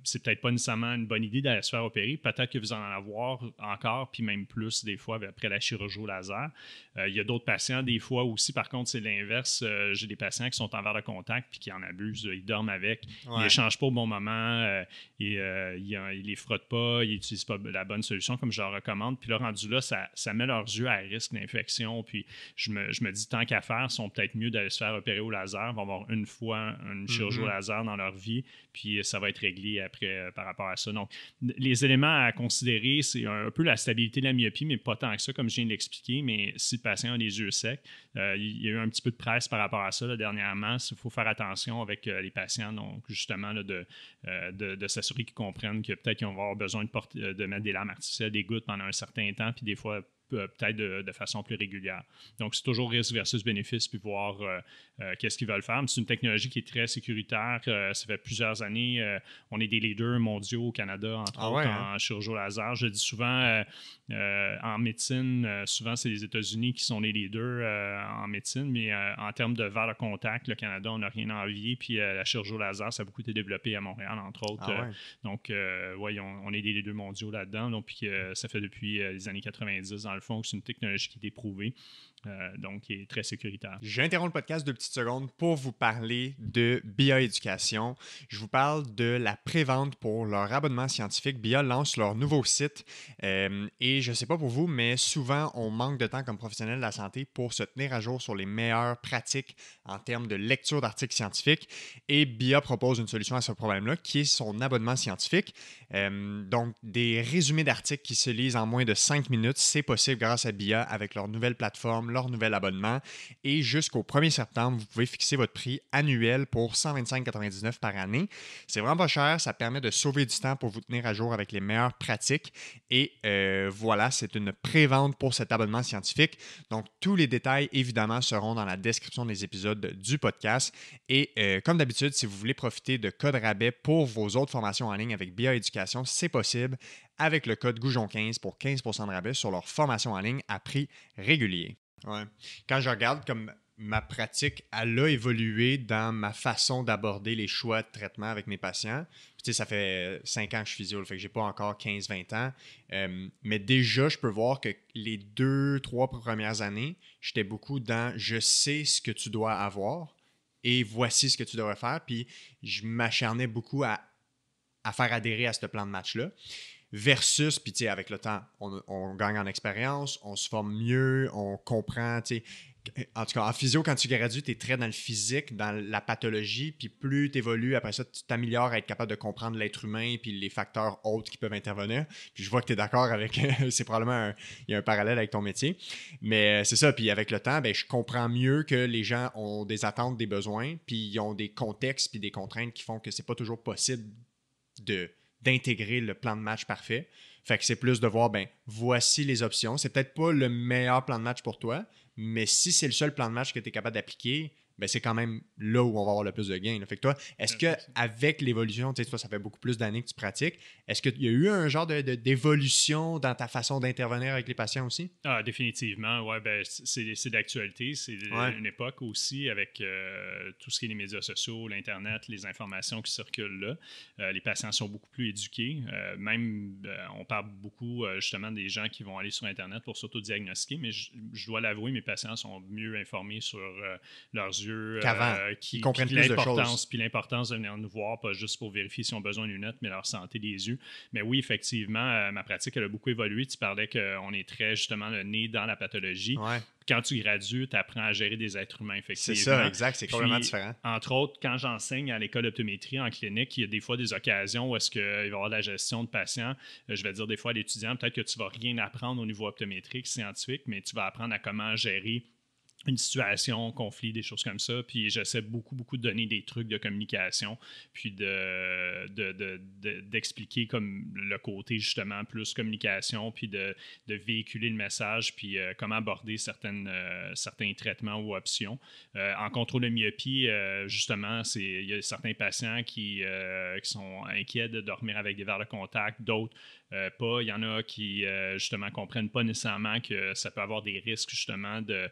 c'est peut-être pas nécessairement une bonne idée d'aller se faire opérer. Peut-être que vous en avoir encore, puis même plus, des fois, après la chirurgie au laser. Il y a d'autres patients, des fois aussi, par contre, c'est l'inverse. J'ai des patients qui sont en verre de contact puis qui en abusent. Ils dorment avec, ils ne les changent pas au bon moment, ils ne les frottent pas, ils n'utilisent pas la bonne solution comme je leur recommande. Puis là, rendu là, ça met leurs yeux à risque d'infection. Puis je me dis, tant qu'à faire, ils sont peut-être mieux d'aller se faire opérer au laser. Ils vont avoir une fois une chirurgie au laser dans leur vie, puis ça va être réglé après par rapport à ça. Donc, les éléments à considérer, c'est un peu la stabilité de la myopie, mais pas tant que ça, comme je viens de l'expliquer. Mais si le patient a les yeux secs, il y a eu un petit peu de presse par rapport à ça là, dernièrement. Il faut faire attention avec les patients, donc justement là, de s'assurer qu'ils comprennent que peut-être qu'ils vont avoir besoin de mettre des lames artificielles, des gouttes pendant un certain temps, puis des fois peut-être de façon plus régulière. Donc, c'est toujours risque versus bénéfice, puis voir qu'est-ce qu'ils veulent faire. Mais c'est une technologie qui est très sécuritaire. Ça fait plusieurs années. On est des leaders mondiaux au Canada, entre autres, en chirurgie au laser. Je dis souvent, en médecine, souvent, c'est les États-Unis qui sont les leaders en médecine, mais en termes de verre de contact, le Canada, on n'a rien à envier. Puis la chirurgie au laser, ça a beaucoup été développé à Montréal, entre autres. Donc, oui, on est des leaders mondiaux là-dedans. Donc, puis ça fait depuis les années 90, dans le fond, c'est une technologie qui est éprouvée. Donc, qui est très sécuritaire. J'interromps le podcast 2 petites secondes pour vous parler de BIA Éducation. Je vous parle de la prévente pour leur abonnement scientifique. BIA lance leur nouveau site et je ne sais pas pour vous, mais souvent, on manque de temps comme professionnel de la santé pour se tenir à jour sur les meilleures pratiques en termes de lecture d'articles scientifiques et BIA propose une solution à ce problème-là qui est son abonnement scientifique. Donc, des résumés d'articles qui se lisent en moins de 5 minutes, c'est possible grâce à BIA avec leur nouvelle plateforme, leur nouvel abonnement. Et jusqu'au 1er septembre, vous pouvez fixer votre prix annuel pour 125,99 par année. C'est vraiment pas cher, ça permet de sauver du temps pour vous tenir à jour avec les meilleures pratiques. Et voilà, c'est une pré-vente pour cet abonnement scientifique. Donc, tous les détails, évidemment, seront dans la description des épisodes du podcast. Et comme d'habitude, si vous voulez profiter de code rabais pour vos autres formations en ligne avec BIA Éducation, c'est possible avec le code Goujon15 pour 15% de rabais sur leur formation en ligne à prix régulier. Ouais. Quand je regarde comme ma pratique, elle a évolué dans ma façon d'aborder les choix de traitement avec mes patients. Puis, ça fait 5 ans que je suis physio, fait que j'ai pas encore 15-20 ans. Mais déjà, je peux voir que les 2-3 premières années, j'étais beaucoup dans « je sais ce que tu dois avoir et voici ce que tu devrais faire ». Puis je m'acharnais beaucoup à faire adhérer à ce plan de match-là. Versus, puis tu sais, avec le temps, on gagne en expérience, on se forme mieux, on comprend, tu sais. En tout cas, en physio, quand tu gradues, tu es très dans le physique, dans la pathologie, puis plus tu évolues, après ça, tu t'améliores à être capable de comprendre l'être humain puis les facteurs autres qui peuvent intervenir. Puis je vois que tu es d'accord avec, c'est probablement, il y a un parallèle avec ton métier. Mais c'est ça, puis avec le temps, ben, je comprends mieux que les gens ont des attentes, des besoins, puis ils ont des contextes puis des contraintes qui font que c'est pas toujours possible d'intégrer le plan de match parfait. Fait que c'est plus de voir, ben voici les options. C'est peut-être pas le meilleur plan de match pour toi, mais si c'est le seul plan de match que tu es capable d'appliquer, ben c'est quand même là où on va avoir le plus de gains. Fait que toi, est-ce qu'avec l'évolution, tu sais, toi, ça fait beaucoup plus d'années que tu pratiques, est-ce qu'il y a eu un genre d'évolution dans ta façon d'intervenir avec les patients aussi? Ah, définitivement, oui. Ben, c'est d'actualité. C'est une époque aussi avec tout ce qui est les médias sociaux, l'Internet, les informations qui circulent là. Les patients sont beaucoup plus éduqués. On parle beaucoup justement des gens qui vont aller sur Internet pour s'autodiagnostiquer, mais je dois l'avouer, mes patients sont mieux informés sur leurs yeux yeux, qu'avant. Ils comprennent plus de choses. Puis l'importance de venir nous voir, pas juste pour vérifier s'ils ont besoin de lunettes, mais leur santé des yeux. Mais oui, effectivement, ma pratique, elle a beaucoup évolué. Tu parlais qu'on est très, justement, le nez dans la pathologie. Ouais. Quand tu gradues, tu apprends à gérer des êtres humains, effectivement. C'est ça, exact. C'est complètement différent. Entre autres, quand j'enseigne à l'école d'optométrie en clinique, il y a des fois des occasions où est-ce qu'il va y avoir de la gestion de patients. Je vais dire des fois à l'étudiant, peut-être que tu ne vas rien apprendre au niveau optométrique, scientifique, mais tu vas apprendre à comment gérer une situation, conflit, des choses comme ça. Puis j'essaie beaucoup de donner des trucs de communication, puis d'expliquer comme le côté justement plus communication, puis de véhiculer le message, puis comment aborder certains traitements ou options. En contrôle de myopie, justement, il y a certains patients qui sont inquiets de dormir avec des verres de contact, d'autres pas. Il y en a qui, justement, comprennent pas nécessairement que ça peut avoir des risques, justement, de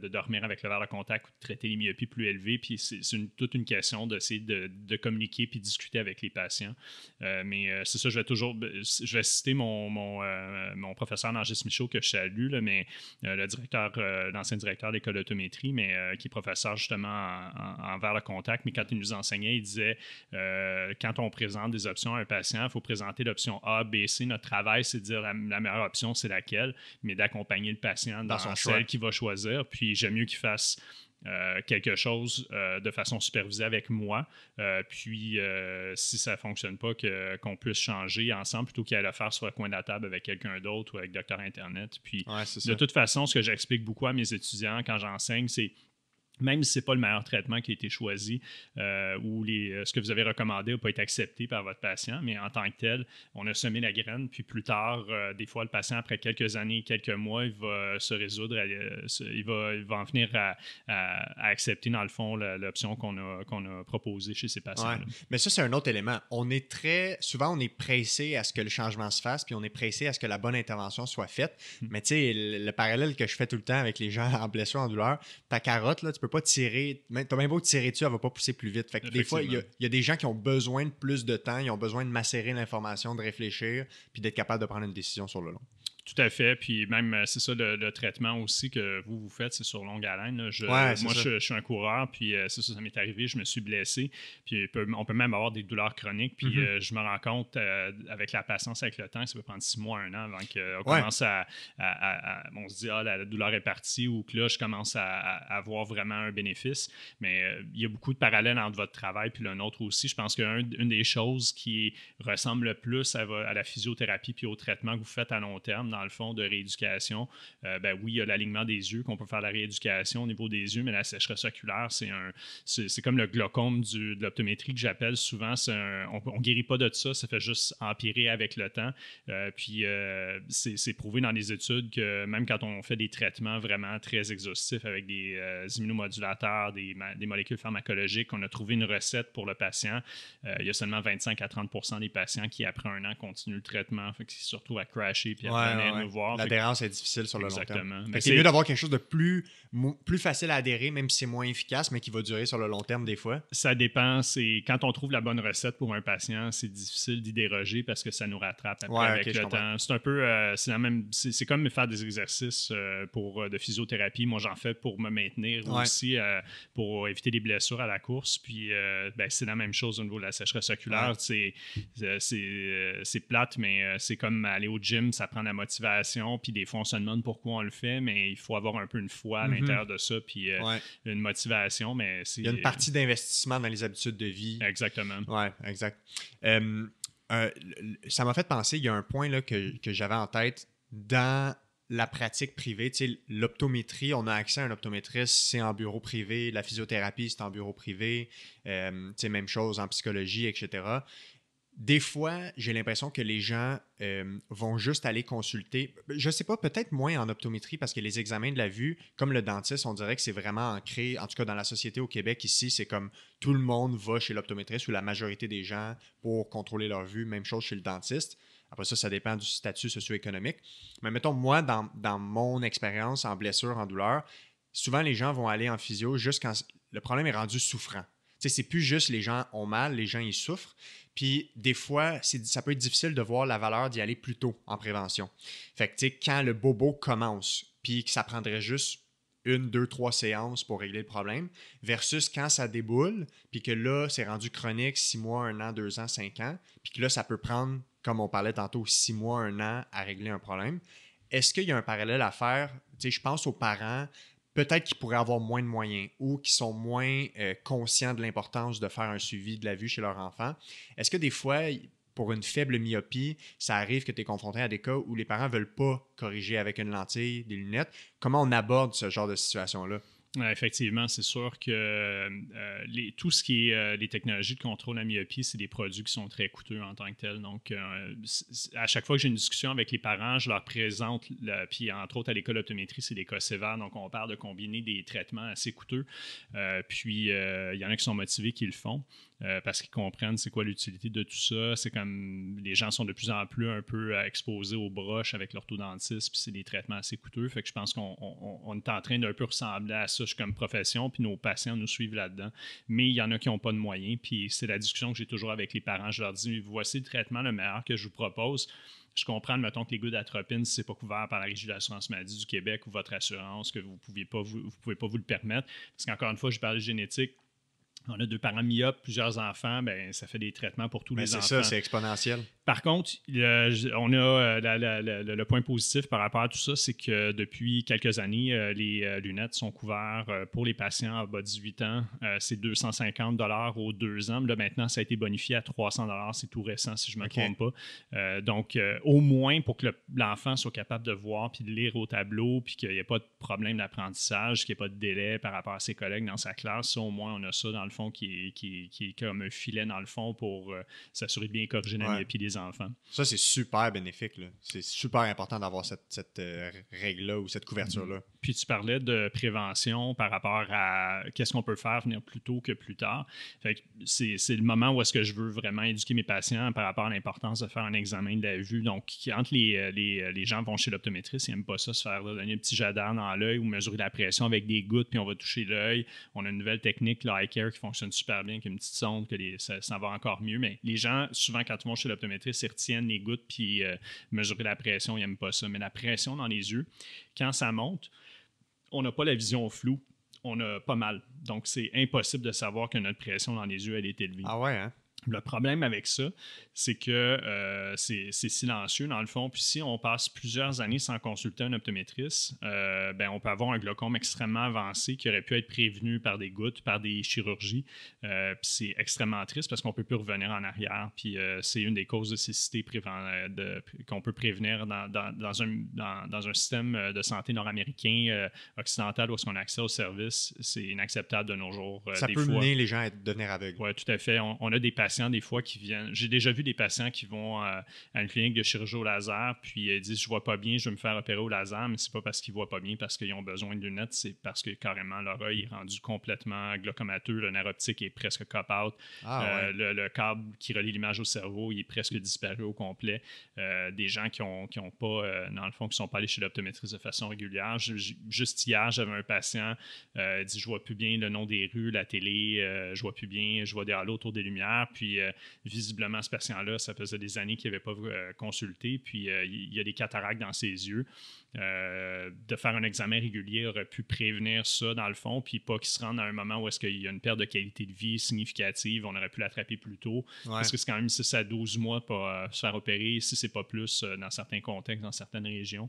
dormir avec le verre de contact ou de traiter les myopies plus élevées. Puis c'est toute une question d'essayer de communiquer puis discuter avec les patients. Mais c'est ça, je vais citer mon professeur Nargis Michaud, que je salue, là, mais l'ancien directeur de l'école d'autométrie, mais qui est professeur justement en verre de contact. Mais quand il nous enseignait, il disait quand on présente des options à un patient, il faut présenter l'option A, B, C. Notre travail, c'est de dire la meilleure option, c'est laquelle, mais d'accompagner le patient dans celle qu'il va choisir. Puis j'aime mieux qu'il fasse quelque chose de façon supervisée avec moi. Puis si ça ne fonctionne pas, qu'on puisse changer ensemble plutôt qu'il à le faire sur le coin de la table avec quelqu'un d'autre ou avec Docteur Internet. Puis de toute façon, ce que j'explique beaucoup à mes étudiants quand j'enseigne, c'est même si ce n'est pas le meilleur traitement qui a été choisi ou ce que vous avez recommandé n'a pas été accepté par votre patient, mais en tant que tel, on a semé la graine, puis plus tard, des fois, le patient, après quelques années, quelques mois, il va se résoudre, il va en venir à accepter, dans le fond, l'option qu'on a proposée chez ces patients. Ouais. Mais ça, c'est un autre élément. Souvent, on est pressé à ce que le changement se fasse, puis on est pressé à ce que la bonne intervention soit faite. Mais tu sais, le parallèle que je fais tout le temps avec les gens en blessure, en douleur, ta carotte, là, tu peux pas tirer, t'as bien beau tirer dessus, elle va pas pousser plus vite. Fait que des fois, il y a des gens qui ont besoin de plus de temps, ils ont besoin de macérer l'information, de réfléchir, puis d'être capable de prendre une décision sur le long. Tout à fait. Puis même, c'est ça, le traitement aussi que vous faites, c'est sur longue haleine. Moi, je suis un coureur, puis c'est ça m'est arrivé, je me suis blessé. Puis on peut même avoir des douleurs chroniques. Puis je me rends compte, avec la patience, avec le temps, ça peut prendre 6 mois, 1 an avant qu'on commence on se dit, la douleur est partie, ou que là, je commence à avoir vraiment un bénéfice. Mais il y a beaucoup de parallèles entre votre travail puis le nôtre aussi. Je pense qu'une des choses qui ressemble le plus à la physiothérapie puis au traitement que vous faites à long terme, dans le fond, de rééducation. Oui, il y a l'alignement des yeux, qu'on peut faire la rééducation au niveau des yeux, mais la sécheresse oculaire, c'est comme le glaucome de l'optométrie que j'appelle souvent. On ne guérit pas de ça fait juste empirer avec le temps. Puis c'est prouvé dans les études que même quand on fait des traitements vraiment très exhaustifs avec des immunomodulateurs, des molécules pharmacologiques, on a trouvé une recette pour le patient. Il y a seulement 25 à 30% des patients qui, après 1 an, continuent le traitement, fait qu'ils se retrouvent à crasher puis à nous voir. L'adhérence est difficile sur le long terme. Exactement. C'est mieux d'avoir quelque chose de plus facile à adhérer, même si c'est moins efficace, mais qui va durer sur le long terme des fois. Ça dépend. Quand on trouve la bonne recette pour un patient, c'est difficile d'y déroger parce que ça nous rattrape après avec le temps. C'est un peu, c'est comme faire des exercices de physiothérapie. Moi, j'en fais pour me maintenir aussi, pour éviter des blessures à la course. Puis, c'est la même chose au niveau de la sécheresse oculaire. C'est plate, mais c'est comme aller au gym, ça prend la motivation, puis des fois on se demande pourquoi on le fait, mais il faut avoir un peu une foi à l'intérieur de ça, puis une motivation. Mais il y a une partie d'investissement dans les habitudes de vie. Exactement. Oui, exact. Ça m'a fait penser, il y a un point là, que j'avais en tête dans la pratique privée. Tu sais, l'optométrie, on a accès à un optométriste, c'est en bureau privé. La physiothérapie, c'est en bureau privé. Tu sais, même chose en psychologie, etc. Des fois, j'ai l'impression que les gens vont juste aller consulter. Je ne sais pas, peut-être moins en optométrie parce que les examens de la vue, comme le dentiste, on dirait que c'est vraiment ancré, en tout cas dans la société au Québec ici, c'est comme tout le monde va chez l'optométriste ou la majorité des gens pour contrôler leur vue. Même chose chez le dentiste. Après ça dépend du statut socio-économique. Mais mettons, moi, dans mon expérience en blessure, en douleur, souvent les gens vont aller en physio juste quand le problème est rendu souffrant. Tu sais, c'est plus juste les gens ont mal, les gens ils souffrent. Puis des fois, ça peut être difficile de voir la valeur d'y aller plus tôt en prévention. Fait que tu sais, quand le bobo commence, puis que ça prendrait juste une, deux, trois séances pour régler le problème, versus quand ça déboule, puis que là, c'est rendu chronique 6 mois, 1 an, 2 ans, 5 ans, puis que là, ça peut prendre, comme on parlait tantôt, 6 mois, 1 an à régler un problème. Est-ce qu'il y a un parallèle à faire? Tu sais, je pense aux parents, peut-être qu'ils pourraient avoir moins de moyens ou qui sont moins conscients de l'importance de faire un suivi de la vue chez leur enfant. Est-ce que des fois, pour une faible myopie, ça arrive que tu es confronté à des cas où les parents ne veulent pas corriger avec une lentille, des lunettes? Comment on aborde ce genre de situation-là? Effectivement, c'est sûr que tout ce qui est les technologies de contrôle de la myopie, c'est des produits qui sont très coûteux en tant que tels. Donc, à chaque fois que j'ai une discussion avec les parents, je leur présente, puis entre autres à l'école d'optométrie, c'est des cas sévères. Donc, on parle de combiner des traitements assez coûteux. Puis, il y en a qui sont motivés qui le font. Parce qu'ils comprennent c'est quoi l'utilité de tout ça. C'est comme les gens sont de plus en plus un peu exposés aux broches avec l'orthodontiste, puis c'est des traitements assez coûteux. Fait que je pense qu'on est en train d'un peu ressembler à ça comme profession, puis nos patients nous suivent là-dedans. Mais il y en a qui n'ont pas de moyens, puis c'est la discussion que j'ai toujours avec les parents. Je leur dis, voici le traitement le meilleur que je vous propose. Je comprends, mettons que les gouttes d'atropine, si ce n'est pas couvert par la Régie de l'assurance maladie du Québec ou votre assurance, que vous ne pouvez pas vous le permettre. Parce qu'encore une fois, je parle de génétique. On a 2 parents myopes, plusieurs enfants, ben ça fait des traitements pour tous les enfants. C'est ça, c'est exponentiel. Par contre, on a le point positif par rapport à tout ça, c'est que depuis quelques années, les lunettes sont couvertes pour les patients en bas de 18 ans. C'est 250 $ aux 2 ans. Là, maintenant, ça a été bonifié à 300 $. C'est tout récent, si je ne me trompe pas. Donc, au moins, pour que l'enfant soit capable de voir puis de lire au tableau, puis qu'il n'y ait pas de problème d'apprentissage, qu'il n'y ait pas de délai par rapport à ses collègues dans sa classe, ça, au moins, on a ça dans le fond qui est comme un filet dans le fond pour s'assurer de bien corriger la myopie des enfants. Ça, c'est super bénéfique, là. C'est super important d'avoir cette règle-là ou cette couverture-là. Puis tu parlais de prévention par rapport à qu'est-ce qu'on peut faire venir plus tôt que plus tard. Fait que c'est le moment où est-ce que je veux vraiment éduquer mes patients par rapport à l'importance de faire un examen de la vue. Donc, quand les gens vont chez l'optométriste, ils n'aiment pas ça, se faire donner un petit jet d'air dans l'œil ou mesurer la pression avec des gouttes, puis on va toucher l'œil. On a une nouvelle technique, l'eye care, qui fonctionne super bien, qui a une petite sonde, que ça va encore mieux. Mais les gens, souvent, quand ils vont chez l'optométriste, ils retiennent les gouttes, puis mesurer la pression, ils n'aiment pas ça. Mais la pression dans les yeux, quand ça monte, on n'a pas la vision floue, on a pas mal. Donc, c'est impossible de savoir que notre pression dans les yeux, elle est élevée. Ah ouais, hein? Le problème avec ça, c'est que c'est silencieux dans le fond. Puis si on passe plusieurs années sans consulter un optométriste, on peut avoir un glaucome extrêmement avancé qui aurait pu être prévenu par des gouttes, par des chirurgies. Puis c'est extrêmement triste parce qu'on ne peut plus revenir en arrière. Puis c'est une des causes de cécité qu'on peut prévenir dans un système de santé nord-américain, occidental, où est-ce qu'on a accès aux services. C'est inacceptable de nos jours. Ça peut mener les gens à devenir aveugles. Oui, tout à fait. On a des patients des fois qui viennent. J'ai déjà vu des patients qui vont à une clinique de chirurgie au laser, puis ils disent je vois pas bien, je vais me faire opérer au laser, mais c'est pas parce qu'ils voient pas bien, parce qu'ils ont besoin de lunettes, c'est parce que carrément leur œil est rendu complètement glaucomateux, le nerf optique est presque cop-out, le câble qui relie l'image au cerveau, il est presque disparu au complet. Des gens qui ont pas, dans le fond, qui sont pas allés chez l'optométriste de façon régulière. Juste hier, j'avais un patient dit je vois plus bien le nom des rues, la télé, je vois plus bien, je vois des halos autour des lumières. Puis, visiblement, ce patient-là, ça faisait des années qu'il n'avait pas consulté. Puis, il y a des cataractes dans ses yeux. De faire un examen régulier aurait pu prévenir ça, dans le fond, puis pas qu'il se rende à un moment où est-ce qu'il y a une perte de qualité de vie significative. On aurait pu l'attraper plus tôt. Parce que c'est quand même 6 à 12 mois pour se faire opérer, si c'est pas plus, dans certains contextes, dans certaines régions.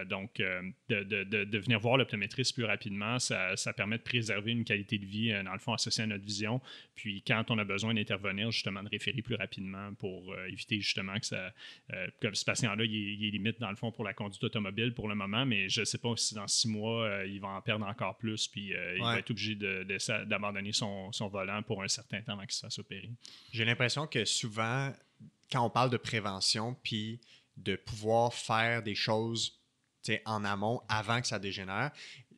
Donc, de venir voir l'optométriste plus rapidement, ça permet de préserver une qualité de vie, dans le fond, associée à notre vision. Puis, quand on a besoin d'intervenir, justement, de référer plus rapidement pour éviter justement que ça... comme ce patient-là, il est limite, dans le fond, pour la conduite automobile pour le moment, mais je ne sais pas si dans 6 mois, il va en perdre encore plus, puis il va être obligé d'abandonner son volant pour un certain temps avant qu'il se fasse opérer. J'ai l'impression que souvent, quand on parle de prévention, puis de pouvoir faire des choses en amont avant que ça dégénère,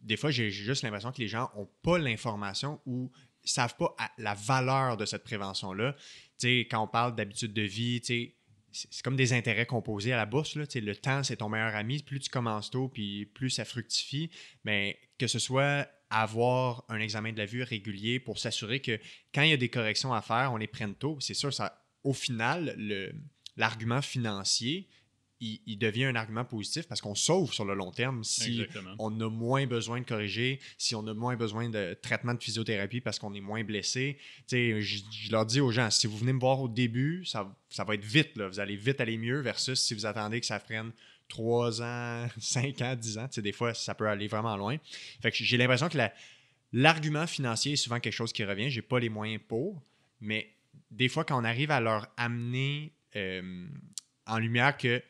des fois, j'ai juste l'impression que les gens n'ont pas l'information ou ne savent pas la valeur de cette prévention-là. Quand on parle d'habitude de vie, c'est comme des intérêts composés à la bourse. Là. Le temps, c'est ton meilleur ami. Plus tu commences tôt, puis plus ça fructifie. Mais que ce soit avoir un examen de la vue régulier pour s'assurer que quand il y a des corrections à faire, on les prenne tôt. C'est sûr, ça, au final, l'argument financier il devient un argument positif parce qu'on sauve sur le long terme si Exactement. on a moins besoin de corriger, si on a moins besoin de traitement de physiothérapie parce qu'on est moins blessé. Je leur dis aux gens, si vous venez me voir au début, ça va être vite. Là. Vous allez vite aller mieux versus si vous attendez que ça prenne 3 ans, 5 ans, 10 ans. Des fois, ça peut aller vraiment loin. Fait que j'ai l'impression que l'argument financier est souvent quelque chose qui revient. J'ai pas les moyens pour, mais des fois, quand on arrive à leur amener en lumière que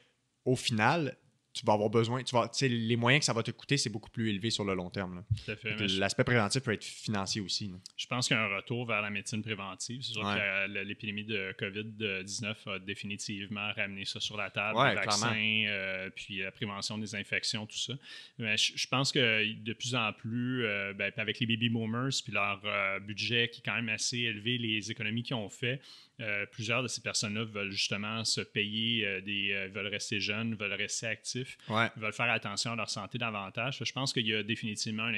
au final, tu vas avoir besoin, les moyens que ça va te coûter, c'est beaucoup plus élevé sur le long terme. Là. Tout à fait. L'aspect préventif peut être financier aussi. Là. Je pense qu'il y a un retour vers la médecine préventive. C'est sûr que l'épidémie de COVID-19 a définitivement ramené ça sur la table. Les vaccins, puis la prévention des infections, tout ça. Mais je pense que de plus en plus, avec les baby boomers puis leur budget qui est quand même assez élevé, les économies qu'ils ont fait, plusieurs de ces personnes-là veulent justement se payer, veulent rester jeunes, veulent rester actifs, veulent faire attention à leur santé davantage. Je pense qu'il y a définitivement un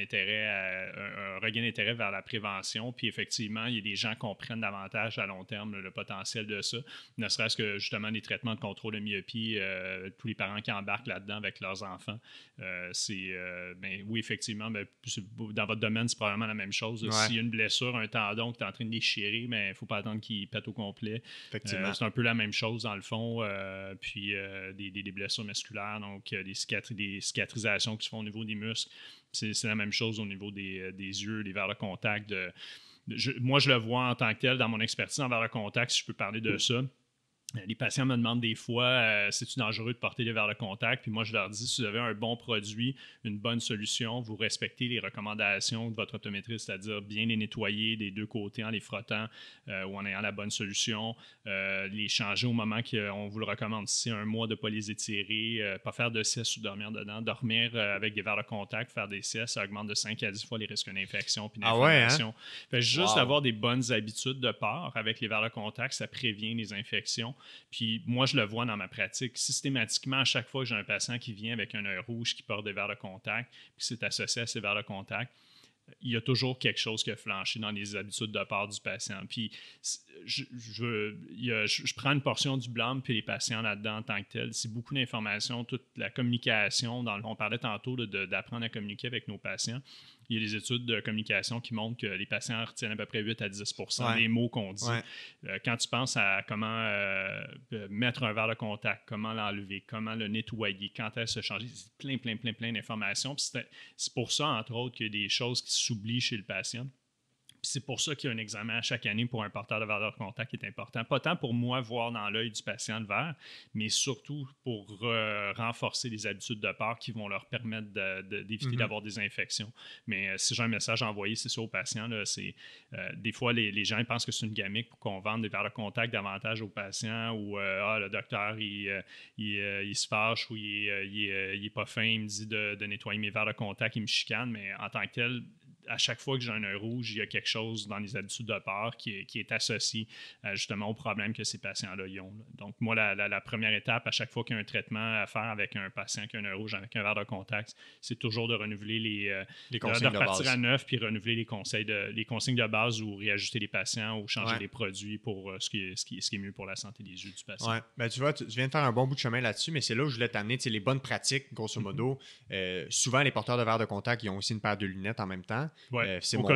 regain d'intérêt vers la prévention. Puis effectivement, il y a des gens qui comprennent davantage à long terme le potentiel de ça. Ne serait-ce que justement les traitements de contrôle de myopie, tous les parents qui embarquent là-dedans avec leurs enfants. Oui, effectivement, dans votre domaine, c'est probablement la même chose. S'il y a une blessure, un tendon qui est en train de déchirer, il ne faut pas attendre qu'il pète au complet. C'est un peu la même chose dans le fond. Puis des blessures musculaires, donc des cicatrisations qui se font au niveau des muscles. C'est la même chose au niveau des yeux, des verres de contact. Moi, je le vois en tant que tel dans mon expertise en verres de contact, si je peux parler de ça. Les patients me demandent des fois, c'est-tu dangereux de porter des verres de contact? Puis moi, je leur dis, si vous avez un bon produit, une bonne solution, vous respectez les recommandations de votre optométriste, c'est-à-dire bien les nettoyer des deux côtés en les frottant ou en ayant la bonne solution, les changer au moment qu'on vous le recommande. Si c'est un mois de ne pas les étirer, pas faire de sieste ou dormir dedans, dormir avec des verres de contact, faire des siestes, ça augmente de 5 à 10 fois les risques d'infection puis d'inflammation. Fait juste d'avoir des bonnes habitudes de port avec les verres de contact, ça prévient les infections. Puis moi, je le vois dans ma pratique. Systématiquement, à chaque fois que j'ai un patient qui vient avec un œil rouge qui porte des verres de contact, puis c'est associé à ces verres de contact, il y a toujours quelque chose qui a flanché dans les habitudes de port du patient. Puis je prends une portion du blâme puis les patients là-dedans en tant que tel. C'est beaucoup d'informations, toute la communication. On parlait tantôt d'apprendre à communiquer avec nos patients. Il y a des études de communication qui montrent que les patients retiennent à peu près 8 à 10 des mots qu'on dit. Quand tu penses à comment mettre un verre de contact, comment l'enlever, comment le nettoyer, quand est-ce se changer, c'est plein d'informations. Puis c'est pour ça, entre autres, qu'il y a des choses qui s'oublient chez le patient. Puis c'est pour ça qu'il y a un examen à chaque année pour un porteur de verre de contact qui est important. Pas tant pour moi voir dans l'œil du patient le verre, mais surtout pour renforcer les habitudes de port qui vont leur permettre d'éviter d'avoir des infections. Mais si j'ai un message à envoyer, c'est ça aux patients. Là, des fois, les gens ils pensent que c'est une gimmick pour qu'on vende des verres de contact davantage aux patients ou le docteur, il se fâche ou il est pas fin, il me dit de nettoyer mes verres de contact, il me chicane, mais en tant que tel, à chaque fois que j'ai un œil rouge, il y a quelque chose dans les habitudes de port qui est associé justement au problème que ces patients-là ont. Là. Donc, moi, la première étape, à chaque fois qu'il y a un traitement à faire avec un patient qui a un œil rouge avec un verre de contact, c'est toujours de renouveler les consignes de repartir à neuf puis renouveler les consignes de base ou réajuster les patients ou changer les produits pour ce qui est mieux pour la santé des yeux du patient. Ouais. Ben, tu vois, tu viens de faire un bon bout de chemin là-dessus, mais c'est là où je voulais t'amener les bonnes pratiques, grosso modo. Souvent, les porteurs de verres de contact, ils ont aussi une paire de lunettes en même temps. C'est au cas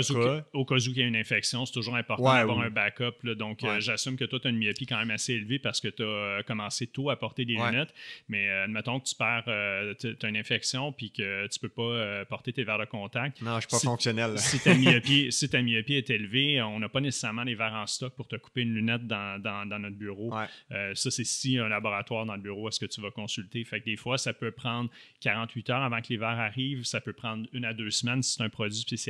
où il y a une infection, c'est toujours important d'avoir un backup. Là. Donc, j'assume que toi, tu as une myopie quand même assez élevée parce que tu as commencé tôt à porter des lunettes. Mais admettons que tu as une infection puis que tu peux pas porter tes verres de contact. Non, je suis pas fonctionnel. Si ta myopie est élevée, on n'a pas nécessairement les verres en stock pour te couper une lunette dans notre bureau. Ça, c'est si y a un laboratoire dans le bureau, est-ce que tu vas consulter. Fait que des fois, ça peut prendre 48 heures avant que les verres arrivent. Ça peut prendre 1 à 2 semaines si c'est un produit spécialisé.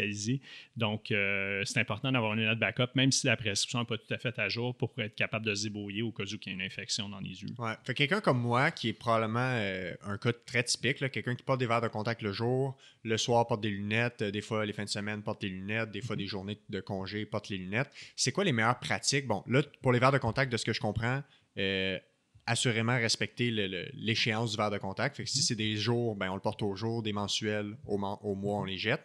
Donc, c'est important d'avoir une lunette backup, même si la prescription n'est pas tout à fait à jour pour être capable de se débrouiller au cas où il y a une infection dans les yeux. Fait quelqu'un comme moi, qui est probablement un cas très typique, là, quelqu'un qui porte des verres de contact le jour, le soir porte des lunettes, des fois les fins de semaine porte des lunettes, des fois des journées de congé porte les lunettes. C'est quoi les meilleures pratiques? Bon, là, pour les verres de contact, de ce que je comprends, assurément respecter l'échéance du verre de contact. Fait que si c'est des jours, ben on le porte au jour, des mensuels, au mois, on les jette.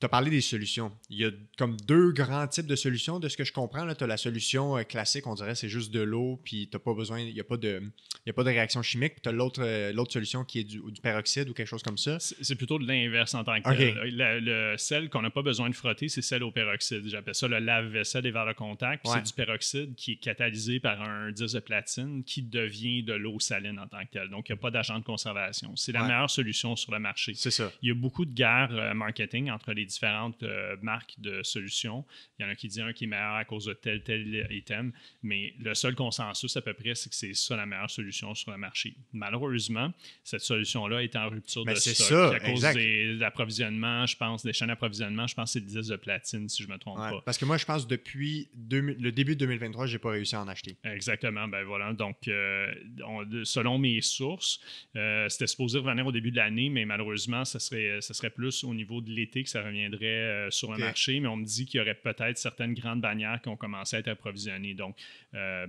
Tu as parlé des solutions. Il y a comme deux grands types de solutions, de ce que je comprends. Tu as la solution classique, on dirait c'est juste de l'eau, puis t'as pas besoin, il n'y a pas de réaction chimique. Puis tu as l'autre solution qui est du peroxyde ou quelque chose comme ça. C'est plutôt de l'inverse en tant que tel. Celle qu'on n'a pas besoin de frotter, c'est celle au peroxyde. J'appelle ça le lave-vaisselle des verres de contact. C'est du peroxyde qui est catalysé par un disque de platine qui devient de l'eau saline en tant que tel. Donc, il n'y a pas d'agent de conservation. C'est la meilleure solution sur le marché. C'est ça. Il y a beaucoup de guerres marketing entre les différentes marques de solutions. Il y en a qui disent un qui est meilleur à cause de tel item, mais le seul consensus à peu près, c'est que c'est ça la meilleure solution sur le marché. Malheureusement, cette solution-là est en rupture de stock. Ça, à cause de l'approvisionnement, je pense, des chaînes d'approvisionnement, je pense que c'est le disque de platine, si je ne me trompe pas. Parce que moi, je pense depuis le début de 2023, je n'ai pas réussi à en acheter. Exactement, ben voilà. Donc, selon mes sources, c'était supposé revenir au début de l'année, mais malheureusement, ça serait plus au niveau de l'été que ça reviendrait sur le marché, mais on me dit qu'il y aurait peut-être certaines grandes bannières qui ont commencé à être approvisionnées. Donc,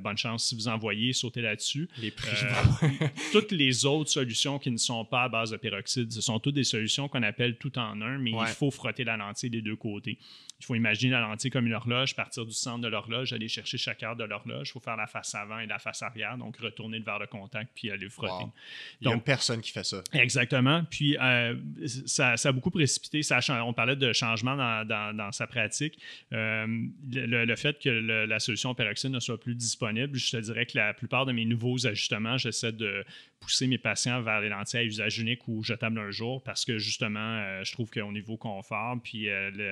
bonne chance si vous en voyez, sautez là-dessus. Les prix. Toutes les autres solutions qui ne sont pas à base de peroxyde, ce sont toutes des solutions qu'on appelle tout en un, mais il faut frotter la lentille des deux côtés. Il faut imaginer la lentille comme une horloge, partir du centre de l'horloge, aller chercher chaque heure de l'horloge. Il faut faire la face avant et la face arrière, donc retourner le verre de contact puis aller le frotter. Wow. Il n'y a personne qui fait ça. Exactement. Puis, ça a beaucoup précipité. On parlait de changement dans sa pratique. Le fait que la solution peroxyde ne soit plus disponible, je te dirais que la plupart de mes nouveaux ajustements, j'essaie de pousser mes patients vers les lentilles à usage unique ou jetables un jour parce que justement, je trouve qu'au niveau confort puis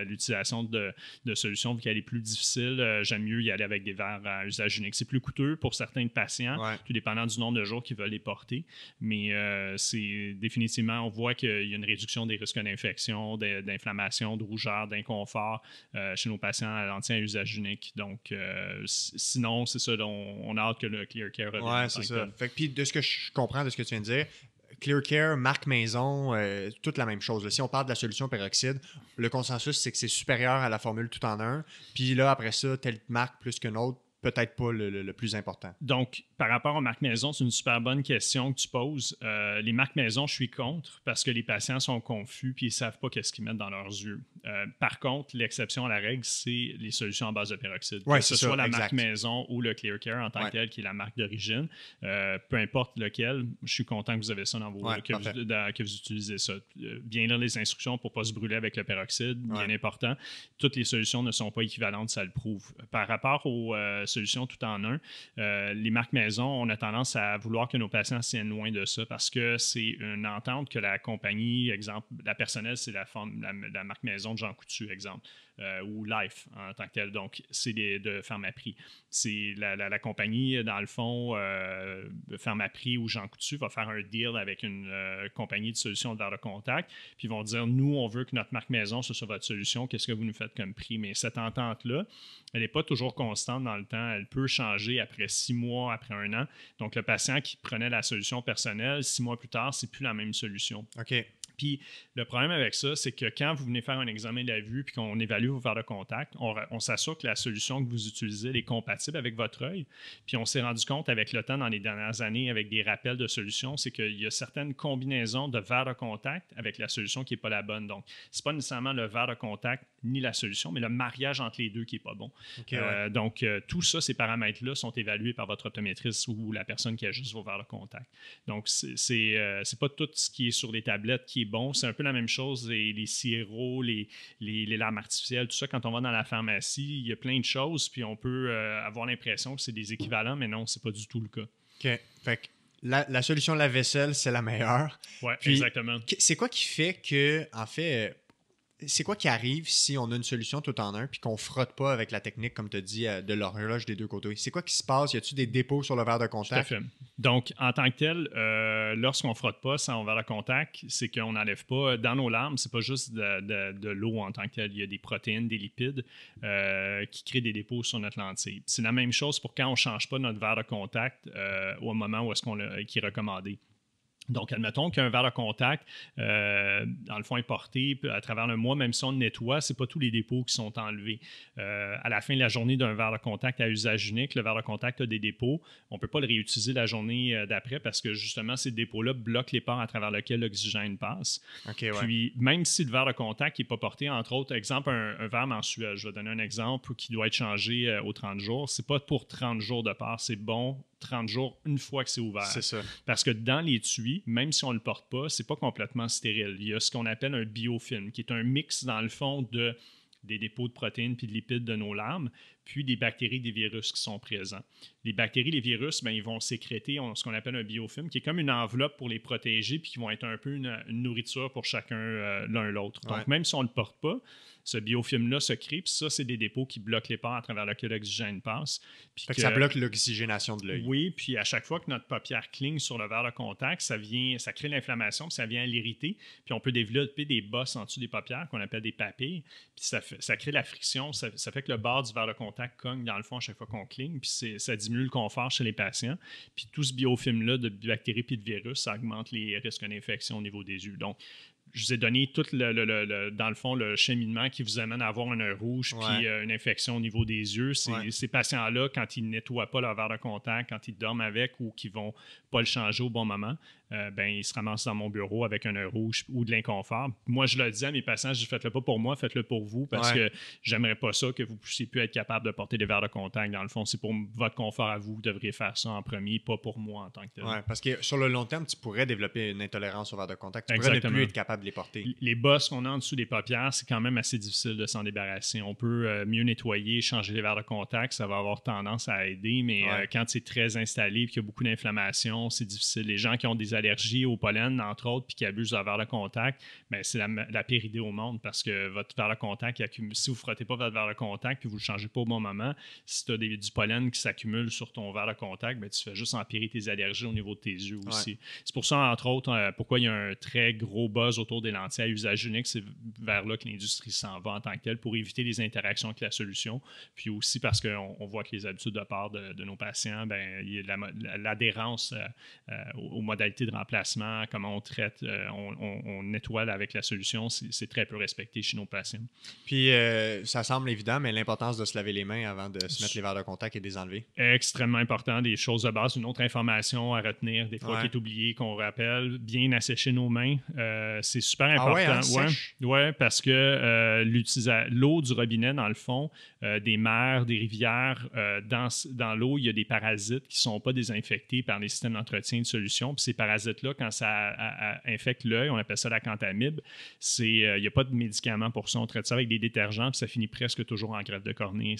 l'utilisation de solutions, vu qu'elle est plus difficile, j'aime mieux y aller avec des verres à usage unique. C'est plus coûteux pour certains patients, tout dépendant du nombre de jours qu'ils veulent les porter, mais c'est définitivement, on voit qu'il y a une réduction des risques d'infection, d'inflammation, de rougeur, d'inconfort chez nos patients à lentilles à usage unique. Donc, sinon, c'est ça, on a hâte que le ClearCare revienne. Oui, c'est ça. Puis de ce que je comprends de ce que tu viens de dire, ClearCare, marque maison, toute la même chose. Si on parle de la solution peroxyde, le consensus, c'est que c'est supérieur à la formule tout en un. Puis là, après ça, telle marque plus qu'une autre, peut-être pas le plus important. Donc, par rapport aux marques maison, c'est une super bonne question que tu poses. Les marques maison, je suis contre parce que les patients sont confus et ils ne savent pas qu'est-ce qu'ils mettent dans leurs yeux. Par contre, l'exception à la règle, c'est les solutions à base de peroxyde. Que ce soit la marque maison ou le ClearCare en tant que tel, qui est la marque d'origine. Peu importe lequel, je suis content que vous avez ça dans vos que vous utilisez ça. Bien lire les instructions pour ne pas se brûler avec le peroxyde, bien important. Toutes les solutions ne sont pas équivalentes, ça le prouve. Par rapport aux solutions tout en un, les marques maison, on a tendance à vouloir que nos patients s'y tiennent loin de ça parce que c'est une entente que la compagnie, exemple, la personnelle, c'est la marque maison de Jean Coutu, exemple, ou Life en tant que tel. Donc, c'est de Pharmaprix. C'est la compagnie, dans le fond, Pharmaprix ou Jean Coutu va faire un deal avec une compagnie de solutions de verre de contact, puis ils vont dire, nous, on veut que notre marque maison, ce soit votre solution, qu'est-ce que vous nous faites comme prix? Mais cette entente-là, elle n'est pas toujours constante dans le temps. Elle peut changer après 6 mois, après 1 an. Donc, le patient qui prenait la solution personnelle, 6 mois plus tard, c'est plus la même solution. OK. Puis le problème avec ça, c'est que quand vous venez faire un examen de la vue puis qu'on évalue vos verres de contact, on s'assure que la solution que vous utilisez est compatible avec votre œil. Puis on s'est rendu compte avec le temps, dans les dernières années, avec des rappels de solutions, c'est qu'il y a certaines combinaisons de verres de contact avec la solution qui n'est pas la bonne. Donc, ce n'est pas nécessairement le verre de contact ni la solution, mais le mariage entre les deux qui n'est pas bon. Okay, donc, tout ça, ces paramètres-là sont évalués par votre optométriste ou la personne qui ajuste vos verres de contact. Donc, c'est pas tout ce qui est sur les tablettes qui est bon. C'est un peu la même chose, les sirops, les larmes artificielles, tout ça. Quand on va dans la pharmacie, il y a plein de choses, puis on peut avoir l'impression que c'est des équivalents, mais non, c'est pas du tout le cas. OK. Fait que la solution de la vaisselle, c'est la meilleure. Oui, exactement. C'est quoi qui fait que, en fait, c'est quoi qui arrive si on a une solution tout en un puis qu'on ne frotte pas avec la technique, comme tu as dit, de l'horloge des deux côtés? C'est quoi qui se passe? Y a-t-il des dépôts sur le verre de contact? Tout à fait. Donc, en tant que tel, lorsqu'on ne frotte pas sans verre de contact, c'est qu'on n'enlève pas dans nos larmes, c'est pas juste de l'eau en tant que tel. Il y a des protéines, des lipides qui créent des dépôts sur notre lentille. C'est la même chose pour quand on ne change pas notre verre de contact au moment où est-ce qui est recommandé. Donc, admettons qu'un verre de contact, dans le fond, est porté à travers le mois, même si on le nettoie, ce n'est pas tous les dépôts qui sont enlevés. À la fin de la journée d'un verre de contact à usage unique, le verre de contact a des dépôts. On ne peut pas le réutiliser la journée d'après parce que justement, ces dépôts-là bloquent les pores à travers lesquels l'oxygène passe. Okay, ouais. Puis, même si le verre de contact n'est pas porté, entre autres, exemple, un verre mensuel, je vais donner un exemple qui doit être changé aux 30 jours. Ce n'est pas pour 30 jours de port, c'est bon 30 jours une fois que c'est ouvert. C'est ça. Parce que dans l'étui, même si on ne le porte pas, c'est pas complètement stérile. Il y a ce qu'on appelle un biofilm, qui est un mix, dans le fond, des dépôts de protéines puis de lipides de nos larmes, puis des bactéries, des virus qui sont présents. Les bactéries, les virus, ils vont sécréter ce qu'on appelle un biofilm, qui est comme une enveloppe pour les protéger, puis qui vont être un peu une nourriture pour chacun l'un l'autre. Donc, même si on ne le porte pas, ce biofilm-là se crée, puis ça, c'est des dépôts qui bloquent les pores à travers lesquels l'oxygène passe. Puis que ça bloque l'oxygénation de l'œil. Oui, puis à chaque fois que notre paupière cligne sur le verre de contact, ça crée l'inflammation, puis ça vient l'irriter, puis on peut développer des bosses en dessous des paupières qu'on appelle des papilles, puis ça crée la friction, ça fait que le bord du verre de contact cogne dans le fond à chaque fois qu'on cligne, puis ça diminue le confort chez les patients. Puis tout ce biofilm-là de bactéries puis de virus, ça augmente les risques d'infection au niveau des yeux. Donc, je vous ai donné tout dans le fond, le cheminement qui vous amène à avoir un œil rouge puis une infection au niveau des yeux. Ces patients-là, quand ils ne nettoient pas leur verre de contact, quand ils dorment avec ou qu'ils ne vont pas le changer au bon moment, ils se ramassent dans mon bureau avec un œil rouge ou de l'inconfort. Moi, je le dis à mes patients, je dis faites-le pas pour moi, faites-le pour vous parce que j'aimerais pas ça que vous puissiez plus être capable de porter des verres de contact. Dans le fond, c'est pour votre confort à vous. Vous devriez faire ça en premier, pas pour moi en tant que tel. Oui, parce que sur le long terme, tu pourrais développer une intolérance au verre de contact. Tu pourrais ne plus être capable de les porter. Les bosses qu'on a en dessous des paupières, c'est quand même assez difficile de s'en débarrasser. On peut mieux nettoyer, changer les verres de contact, ça va avoir tendance à aider, mais quand c'est très installé et qu'il y a beaucoup d'inflammation, c'est difficile. Les gens qui ont des allergies au pollen, entre autres, puis qui abusent de verre de contact, c'est la pire idée au monde parce que votre verre de contact, si vous ne frottez pas votre verre de contact puis vous ne le changez pas au bon moment, si tu as du pollen qui s'accumule sur ton verre de contact, tu fais juste empirer tes allergies au niveau de tes yeux aussi. C'est pour ça, entre autres, pourquoi il y a un très gros buzz autour des lentilles à usage unique, c'est vers là que l'industrie s'en va en tant que telle pour éviter les interactions avec la solution. Puis aussi parce qu'on voit que les habitudes de part de nos patients, il y a l'adhérence aux modalités de remplacement, comment on traite, on nettoie avec la solution, c'est très peu respecté chez nos patients. Puis ça semble évident, mais l'importance de se laver les mains avant de se mettre les verres de contact et de les enlever. Extrêmement important, des choses de base. Une autre information à retenir, des fois qui est oubliée, qu'on rappelle, bien assécher nos mains. C'est super important. Oui, parce que l'eau du robinet, dans le fond, des mers, des rivières, dans l'eau, il y a des parasites qui ne sont pas désinfectés par les systèmes d'entretien de solution. Puis ces parasites-là, quand ça infecte l'œil, on appelle ça la cantamibe. Il n'y a pas de médicament pour ça. On traite ça avec des détergents, puis ça finit presque toujours en greffe de cornée.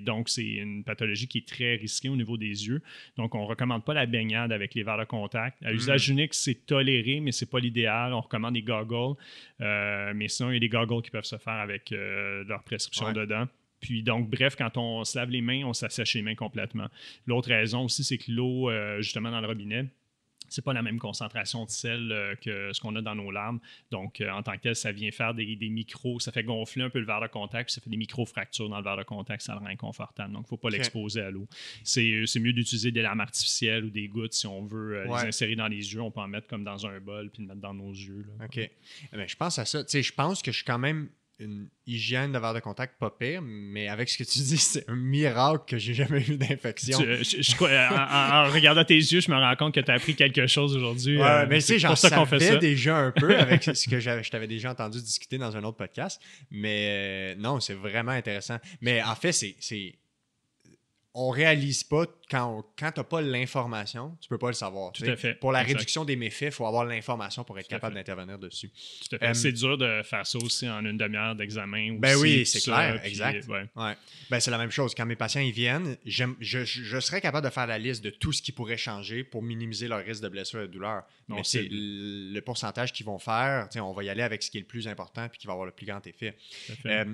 Donc, c'est une pathologie qui est très risquée au niveau des yeux. Donc, on ne recommande pas la baignade avec les verres de contact. À usage unique, c'est toléré, mais ce n'est pas l'idéal. On recommande des goggles. Mais sinon, il y a des goggles qui peuvent se faire avec leur prescription dedans. Puis donc, bref, quand on se lave les mains, on s'assèche les mains complètement. L'autre raison aussi, c'est que l'eau, justement, dans le robinet, c'est pas la même concentration de sel que ce qu'on a dans nos larmes. Donc, en tant que tel, ça vient faire des micros, ça fait gonfler un peu le verre de contact, puis ça fait des micro-fractures dans le verre de contact, ça le rend inconfortable. Donc, il ne faut pas l'exposer à l'eau. C'est mieux d'utiliser des larmes artificielles ou des gouttes si on veut les insérer dans les yeux. On peut en mettre comme dans un bol puis le mettre dans nos yeux. Là. OK. Je pense à ça. Tu sais, je pense que je suis quand même une hygiène de verre de contact pas pire, mais avec ce que tu dis, c'est un miracle que j'ai jamais eu d'infection. En regardant tes yeux, je me rends compte que tu as appris quelque chose aujourd'hui. Mais tu sais, j'en savais déjà un peu avec ce que je t'avais déjà entendu discuter dans un autre podcast, mais non, c'est vraiment intéressant. Mais en fait, on réalise pas quand tu n'as pas l'information, tu peux pas le savoir. Tout à fait. Pour la réduction des méfaits, il faut avoir l'information pour être capable d'intervenir dessus. Tout à fait. C'est dur de faire ça aussi en une demi-heure d'examen. Oui, c'est clair, puis, exact. C'est la même chose. Quand mes patients ils viennent, je serais capable de faire la liste de tout ce qui pourrait changer pour minimiser leur risque de blessure et de douleur. Mais c'est le pourcentage qu'ils vont faire. On va y aller avec ce qui est le plus important et qui va avoir le plus grand effet.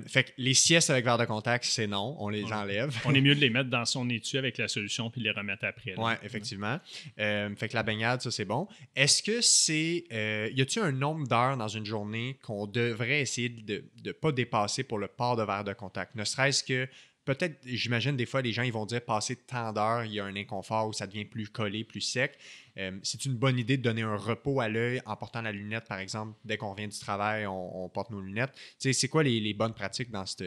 Fait que les siestes avec verre de contact, c'est non. On les enlève. On est mieux de les mettre dans son étui avec la solution puis de les remettre après. Oui, effectivement. Fait que la baignade, ça, c'est bon. Est-ce que y a-t-il un nombre d'heures dans une journée qu'on devrait essayer de ne pas dépasser pour le port de verre de contact? Ne serait-ce que peut-être, j'imagine, des fois, les gens ils vont dire passer tant d'heures, il y a un inconfort où ça devient plus collé, plus sec. C'est une bonne idée de donner un repos à l'œil en portant la lunette, par exemple. Dès qu'on revient du travail, on porte nos lunettes. Tu sais, c'est quoi les bonnes pratiques dans cette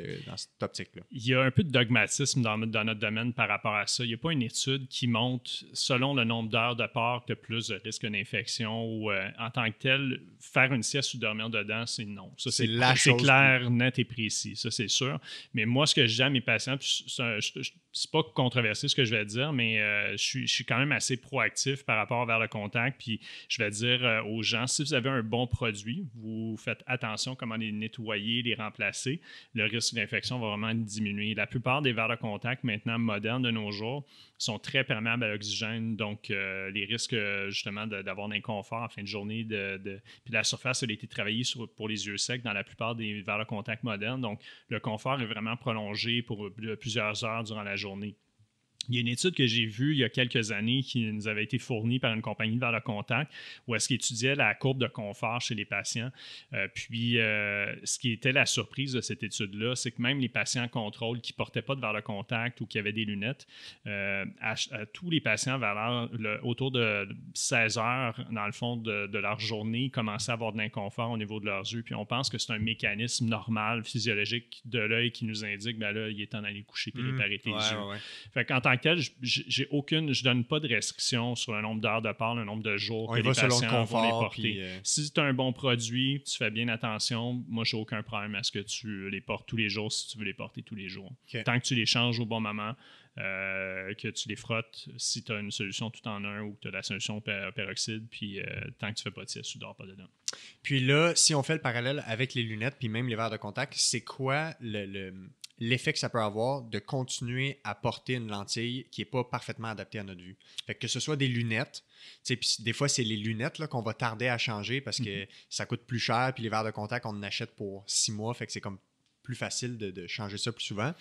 optique-là? Il y a un peu de dogmatisme dans notre domaine par rapport à ça. Il n'y a pas une étude qui montre, selon le nombre d'heures de port, que tu as plus de risque d'infection ou en tant que tel, faire une sieste ou dormir dedans, c'est non. Ça, c'est clair, net et précis. Ça, c'est sûr. Mais moi, ce que je dis à mes patients, c'est pas controversé ce que je vais dire, mais je suis quand même assez proactif par rapport vers le contact. Puis je vais dire aux gens, si vous avez un bon produit, vous faites attention comment les nettoyer, les remplacer. Le risque d'infection va vraiment diminuer. La plupart des verres de contact maintenant modernes de nos jours sont très perméables à l'oxygène, donc les risques justement d'avoir un inconfort en fin de journée, puis la surface a été travaillée pour les yeux secs dans la plupart des verres de contact modernes, donc le confort est vraiment prolongé pour plusieurs heures durant la journée. Il y a une étude que j'ai vue il y a quelques années qui nous avait été fournie par une compagnie de verres de contact où est-ce qu'il étudiait la courbe de confort chez les patients. Ce qui était la surprise de cette étude-là, c'est que même les patients contrôle qui ne portaient pas de verres de contact ou qui avaient des lunettes, à tous les patients autour de 16 heures, dans le fond, de leur journée, commençaient à avoir de l'inconfort au niveau de leurs yeux. Puis on pense que c'est un mécanisme normal, physiologique de l'œil qui nous indique, ben là, il est temps d'aller coucher et réparer tes yeux. Ouais. Fait qu'en tant que tel, je donne pas de restriction sur le nombre d'heures de port, le nombre de jours que les patients vont les porter. Si tu as un bon produit, tu fais bien attention, moi, j'ai aucun problème à ce que tu les portes tous les jours si tu veux les porter tous les jours. Okay. Tant que tu les changes au bon moment, que tu les frottes, si tu as une solution tout en un ou que tu as la solution peroxyde, puis tant que tu fais pas de sieste, tu dors pas dedans. Puis là, si on fait le parallèle avec les lunettes, puis même les verres de contact, c'est quoi l'effet que ça peut avoir de continuer à porter une lentille qui n'est pas parfaitement adaptée à notre vue? Fait que ce soit des lunettes, puis des fois, c'est les lunettes là, qu'on va tarder à changer parce que ça coûte plus cher, puis les verres de contact, on en achète pour 6 mois, fait que c'est comme plus facile de changer ça plus souvent.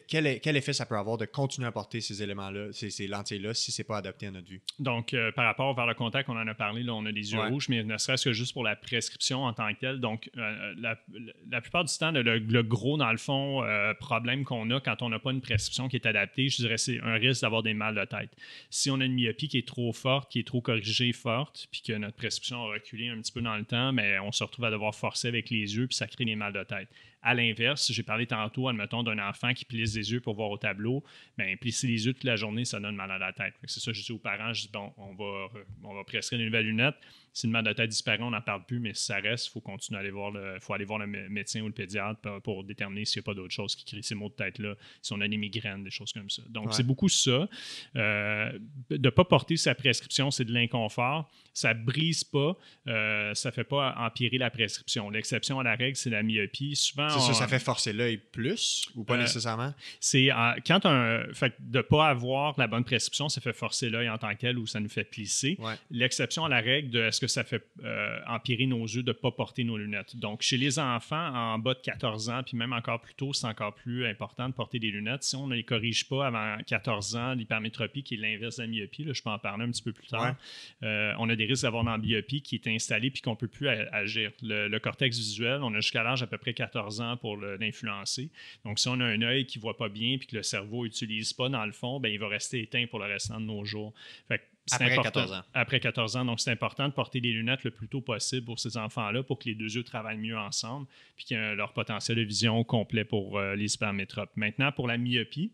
Quel effet ça peut avoir de continuer à porter ces éléments-là, ces lentilles-là, si ce n'est pas adapté à notre vue? Donc, par rapport vers le contact, on en a parlé, là, on a les yeux rouges, mais ne serait-ce que juste pour la prescription en tant que telle. Donc, la plupart du temps, le gros, dans le fond, problème qu'on a quand on n'a pas une prescription qui est adaptée, je dirais c'est un risque d'avoir des mal de tête. Si on a une myopie qui est trop forte, qui est trop corrigée forte, puis que notre prescription a reculé un petit peu dans le temps, mais on se retrouve à devoir forcer avec les yeux, puis ça crée des mal de tête. À l'inverse, j'ai parlé tantôt, admettons, d'un enfant qui plisse les yeux pour voir au tableau. Bien, plisser les yeux toute la journée, ça donne mal à la tête. C'est ça, je dis aux parents, je dis, bon, on va prescrire une nouvelle lunette. Si le mal de tête disparaît, on n'en parle plus, mais si ça reste, il faut continuer à aller voir le médecin ou le pédiatre pour déterminer s'il n'y a pas d'autres choses qui créent ces maux de tête-là, si on a des migraines, des choses comme ça. Donc, c'est beaucoup ça. De ne pas porter sa prescription, c'est de l'inconfort. Ça ne brise pas, ça ne fait pas empirer la prescription. L'exception à la règle, c'est la myopie. Souvent, c'est ça fait forcer l'œil plus ou pas nécessairement? C'est quand fait de ne pas avoir la bonne prescription, ça fait forcer l'œil en tant que tel ou ça nous fait plisser. Ouais. L'exception à la règle de est-ce que ça fait empirer nos yeux de ne pas porter nos lunettes. Donc, chez les enfants en bas de 14 ans, puis même encore plus tôt, c'est encore plus important de porter des lunettes. Si on ne les corrige pas avant 14 ans, l'hypermétropie, qui est l'inverse de la myopie, là, je peux en parler un petit peu plus tard, on a des risques d'avoir une amblyopie qui est installée puis qu'on ne peut plus agir. Le cortex visuel, on a jusqu'à l'âge à peu près 14 ans pour l'influencer. Donc, si on a un œil qui ne voit pas bien puis que le cerveau n'utilise pas, dans le fond, bien, il va rester éteint pour le restant de nos jours. Fait que après 14 ans. Après 14 ans. Donc, c'est important de porter des lunettes le plus tôt possible pour ces enfants-là pour que les deux yeux travaillent mieux ensemble puis qu'ils aient leur potentiel de vision complet pour les hypermétropes. Maintenant, pour la myopie,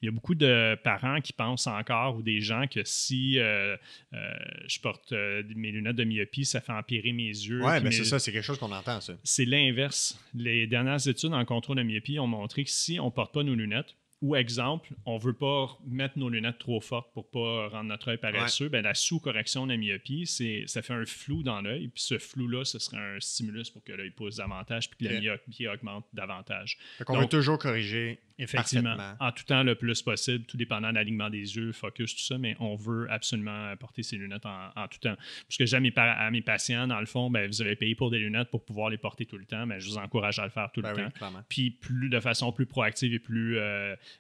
il y a beaucoup de parents qui pensent encore ou des gens que si je porte mes lunettes de myopie, ça fait empirer mes yeux. Oui, bien c'est ça, c'est quelque chose qu'on entend, ça. C'est l'inverse. Les dernières études en contrôle de myopie ont montré que si on ne porte pas nos lunettes, ou exemple, on ne veut pas mettre nos lunettes trop fortes pour ne pas rendre notre œil paresseux, bien, la sous-correction de la myopie, ça fait un flou dans l'œil. Puis ce flou-là, ce serait un stimulus pour que l'œil pousse davantage puis que la myopie augmente davantage. Donc, on veut toujours corriger effectivement, en tout temps le plus possible, tout dépendant de l'alignement des yeux, focus, tout ça, mais on veut absolument porter ces lunettes en tout temps. Parce que j'aime à mes patients, dans le fond, bien, vous avez payé pour des lunettes pour pouvoir les porter tout le temps, bien, je vous encourage à le faire tout le temps. Clairement. Puis de façon plus proactive et plus...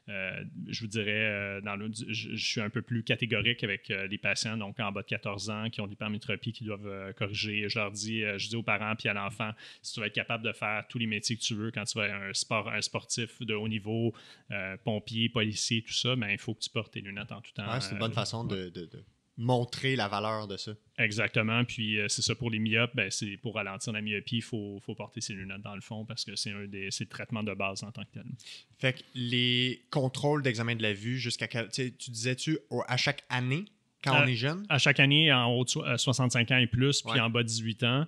je vous dirais, je suis un peu plus catégorique avec les patients, donc en bas de 14 ans, qui ont de l'hypermétropie, qui doivent corriger. Je dis aux parents puis à l'enfant, si tu vas être capable de faire tous les métiers que tu veux quand tu vas être un sportif de haut niveau médicaux, pompiers, policiers, tout ça, ben, il faut que tu portes tes lunettes en tout temps. Ouais, c'est une bonne façon de montrer la valeur de ça. Exactement. Puis c'est ça pour les myopes, ben, c'est pour ralentir la myopie, il faut porter ses lunettes dans le fond parce que c'est c'est le traitement de base en tant que tel. Fait que les contrôles d'examen de la vue, jusqu'à quel... Tu disais-tu à chaque année quand on est jeune? À chaque année, en haut de 65 ans et plus, puis en bas de 18 ans.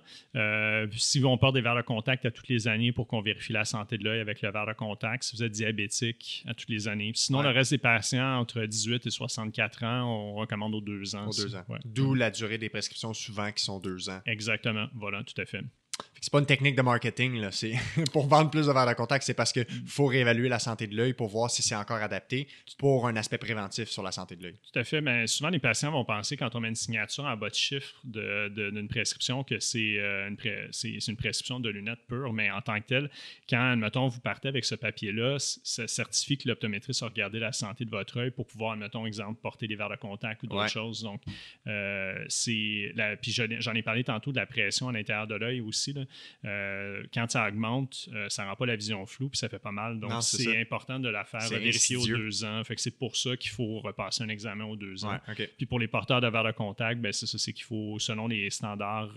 Si on porte des verres de contact à toutes les années pour qu'on vérifie la santé de l'œil avec le verre de contact, si vous êtes diabétique, à toutes les années. Sinon, le reste des patients entre 18 et 64 ans, on recommande aux 2 ans. Aux 2 ans. Ouais. D'où la durée des prescriptions souvent qui sont 2 ans. Exactement. Voilà, tout à fait. C'est pas une technique de marketing, là. C'est pour vendre plus de verres de contact, c'est parce qu'il faut réévaluer la santé de l'œil pour voir si c'est encore adapté pour un aspect préventif sur la santé de l'œil. Tout à fait. Mais souvent, les patients vont penser, quand on met une signature en bas de chiffre d'une prescription, que c'est une prescription de lunettes pures. Mais en tant que telle, quand, admettons, vous partez avec ce papier-là, ça certifie que l'optométriste a regardé la santé de votre œil pour pouvoir, admettons, exemple, porter des verres de contact ou d'autres choses. Donc, puis j'en ai parlé tantôt de la pression à l'intérieur de l'œil aussi, là. Quand ça augmente, ça ne rend pas la vision floue, puis ça fait pas mal. Donc, c'est important de la faire vérifier aux 2 ans. Fait que c'est pour ça qu'il faut repasser un examen aux 2 ans. Ouais, okay. Puis pour les porteurs de verres de contact, ben c'est qu'il faut, selon les standards,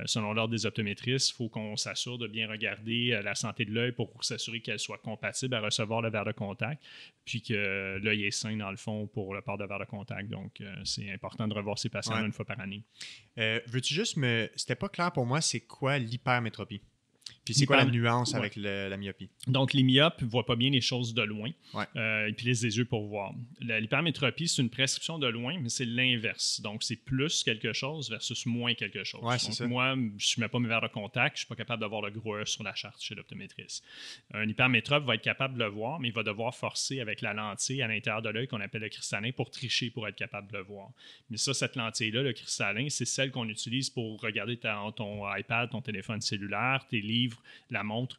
selon l'ordre des optométristes, il faut qu'on s'assure de bien regarder la santé de l'œil pour s'assurer qu'elle soit compatible à recevoir le verre de contact, puis que l'œil est sain, dans le fond, pour le port de verre de contact. Donc, c'est important de revoir ces patients une fois par année. Veux-tu juste C'était pas clair pour moi, c'est quoi l'hypermétropie? Puis c'est quoi la nuance avec la myopie? Donc, les myopes ne voient pas bien les choses de loin. Ouais. Ils utilisent les yeux pour voir. L'hypermétropie, c'est une prescription de loin, mais c'est l'inverse. Donc, c'est plus quelque chose versus moins quelque chose. Ouais, donc, ça. moi, je ne mets pas mes verres de contact, je ne suis pas capable de voir le gros E sur la charte chez l'optométriste. Un hypermétrope va être capable de le voir, mais il va devoir forcer avec la lentille à l'intérieur de l'œil qu'on appelle le cristallin pour tricher, pour être capable de le voir. Mais ça, cette lentille-là, le cristallin, c'est celle qu'on utilise pour regarder ton iPad, ton téléphone cellulaire, tes livres, la montre.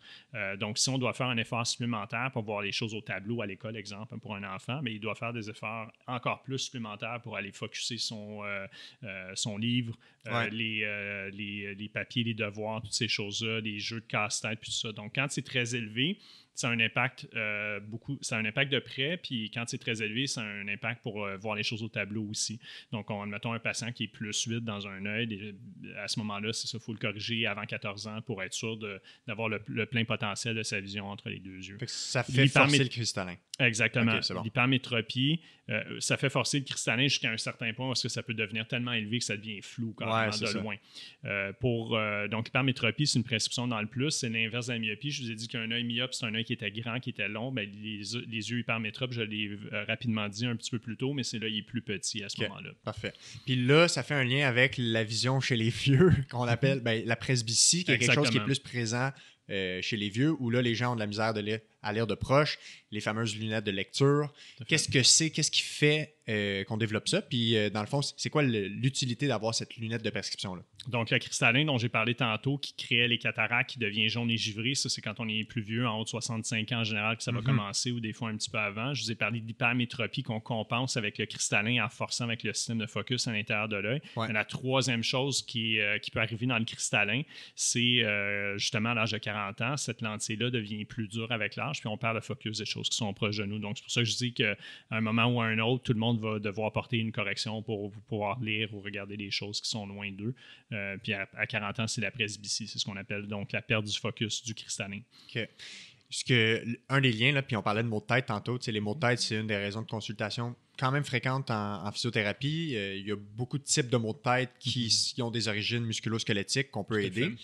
Donc, si on doit faire un effort supplémentaire pour voir les choses au tableau à l'école, exemple, pour un enfant, mais il doit faire des efforts encore plus supplémentaires pour aller focusser son livre, les papiers, les devoirs, toutes ces choses-là, les jeux de casse-tête, puis tout ça. Donc, quand c'est très élevé, ça a un impact ça a un impact de près, puis quand c'est très élevé, ça a un impact pour voir les choses au tableau aussi. Donc, admettons un patient qui est plus 8 dans un œil, à ce moment-là, c'est ça, il faut le corriger avant 14 ans pour être sûr d'avoir le plein potentiel de sa vision entre les 2 yeux. Fait que ça fait forcer le cristallin. Exactement. Okay, bon. L'hypermétropie, ça fait forcer le cristallin jusqu'à un certain point parce que ça peut devenir tellement élevé que ça devient flou carrément de loin. Donc, l'hypermétropie, c'est une prescription dans le plus. C'est l'inverse de la myopie. Je vous ai dit qu'un œil myope, c'est un œil qui était grand, qui était long. Ben, les yeux hypermétropes, je l'ai rapidement dit un petit peu plus tôt, mais c'est l'œil est plus petit à ce moment-là. Parfait. Puis là, ça fait un lien avec la vision chez les vieux, qu'on appelle la presbytie, qui est quelque chose qui est plus présent chez les vieux, où là, les gens ont de la misère à lire de proche, les fameuses lunettes de lecture. Qu'est-ce qui fait qu'on développe ça? Puis, dans le fond, c'est quoi l'utilité d'avoir cette lunette de prescription-là? Donc, le cristallin dont j'ai parlé tantôt, qui créait les cataractes, qui devient jaune et givré, ça, c'est quand on est plus vieux, en haut de 65 ans en général, que ça va commencer, ou des fois un petit peu avant. Je vous ai parlé d'hypermétropie qu'on compense avec le cristallin en forçant avec le système de focus à l'intérieur de l'œil. Ouais. La troisième chose qui peut arriver dans le cristallin, c'est justement à l'âge de 40 ans, cette lentille-là devient plus dure avec l'âge, puis on perd le focus des choses qui sont proches de nous. Donc, c'est pour ça que je dis qu'à un moment ou à un autre, tout le monde va devoir porter une correction pour pouvoir lire ou regarder les choses qui sont loin d'eux. Puis à 40 ans, c'est la presbytie. C'est ce qu'on appelle donc la perte du focus du cristallin. OK. Un des liens, là, puis on parlait de maux de tête tantôt, les maux de tête, c'est une des raisons de consultation quand même fréquentes en physiothérapie. Il y a beaucoup de types de maux de tête qui ont des origines musculo-squelettiques qu'on peut aider.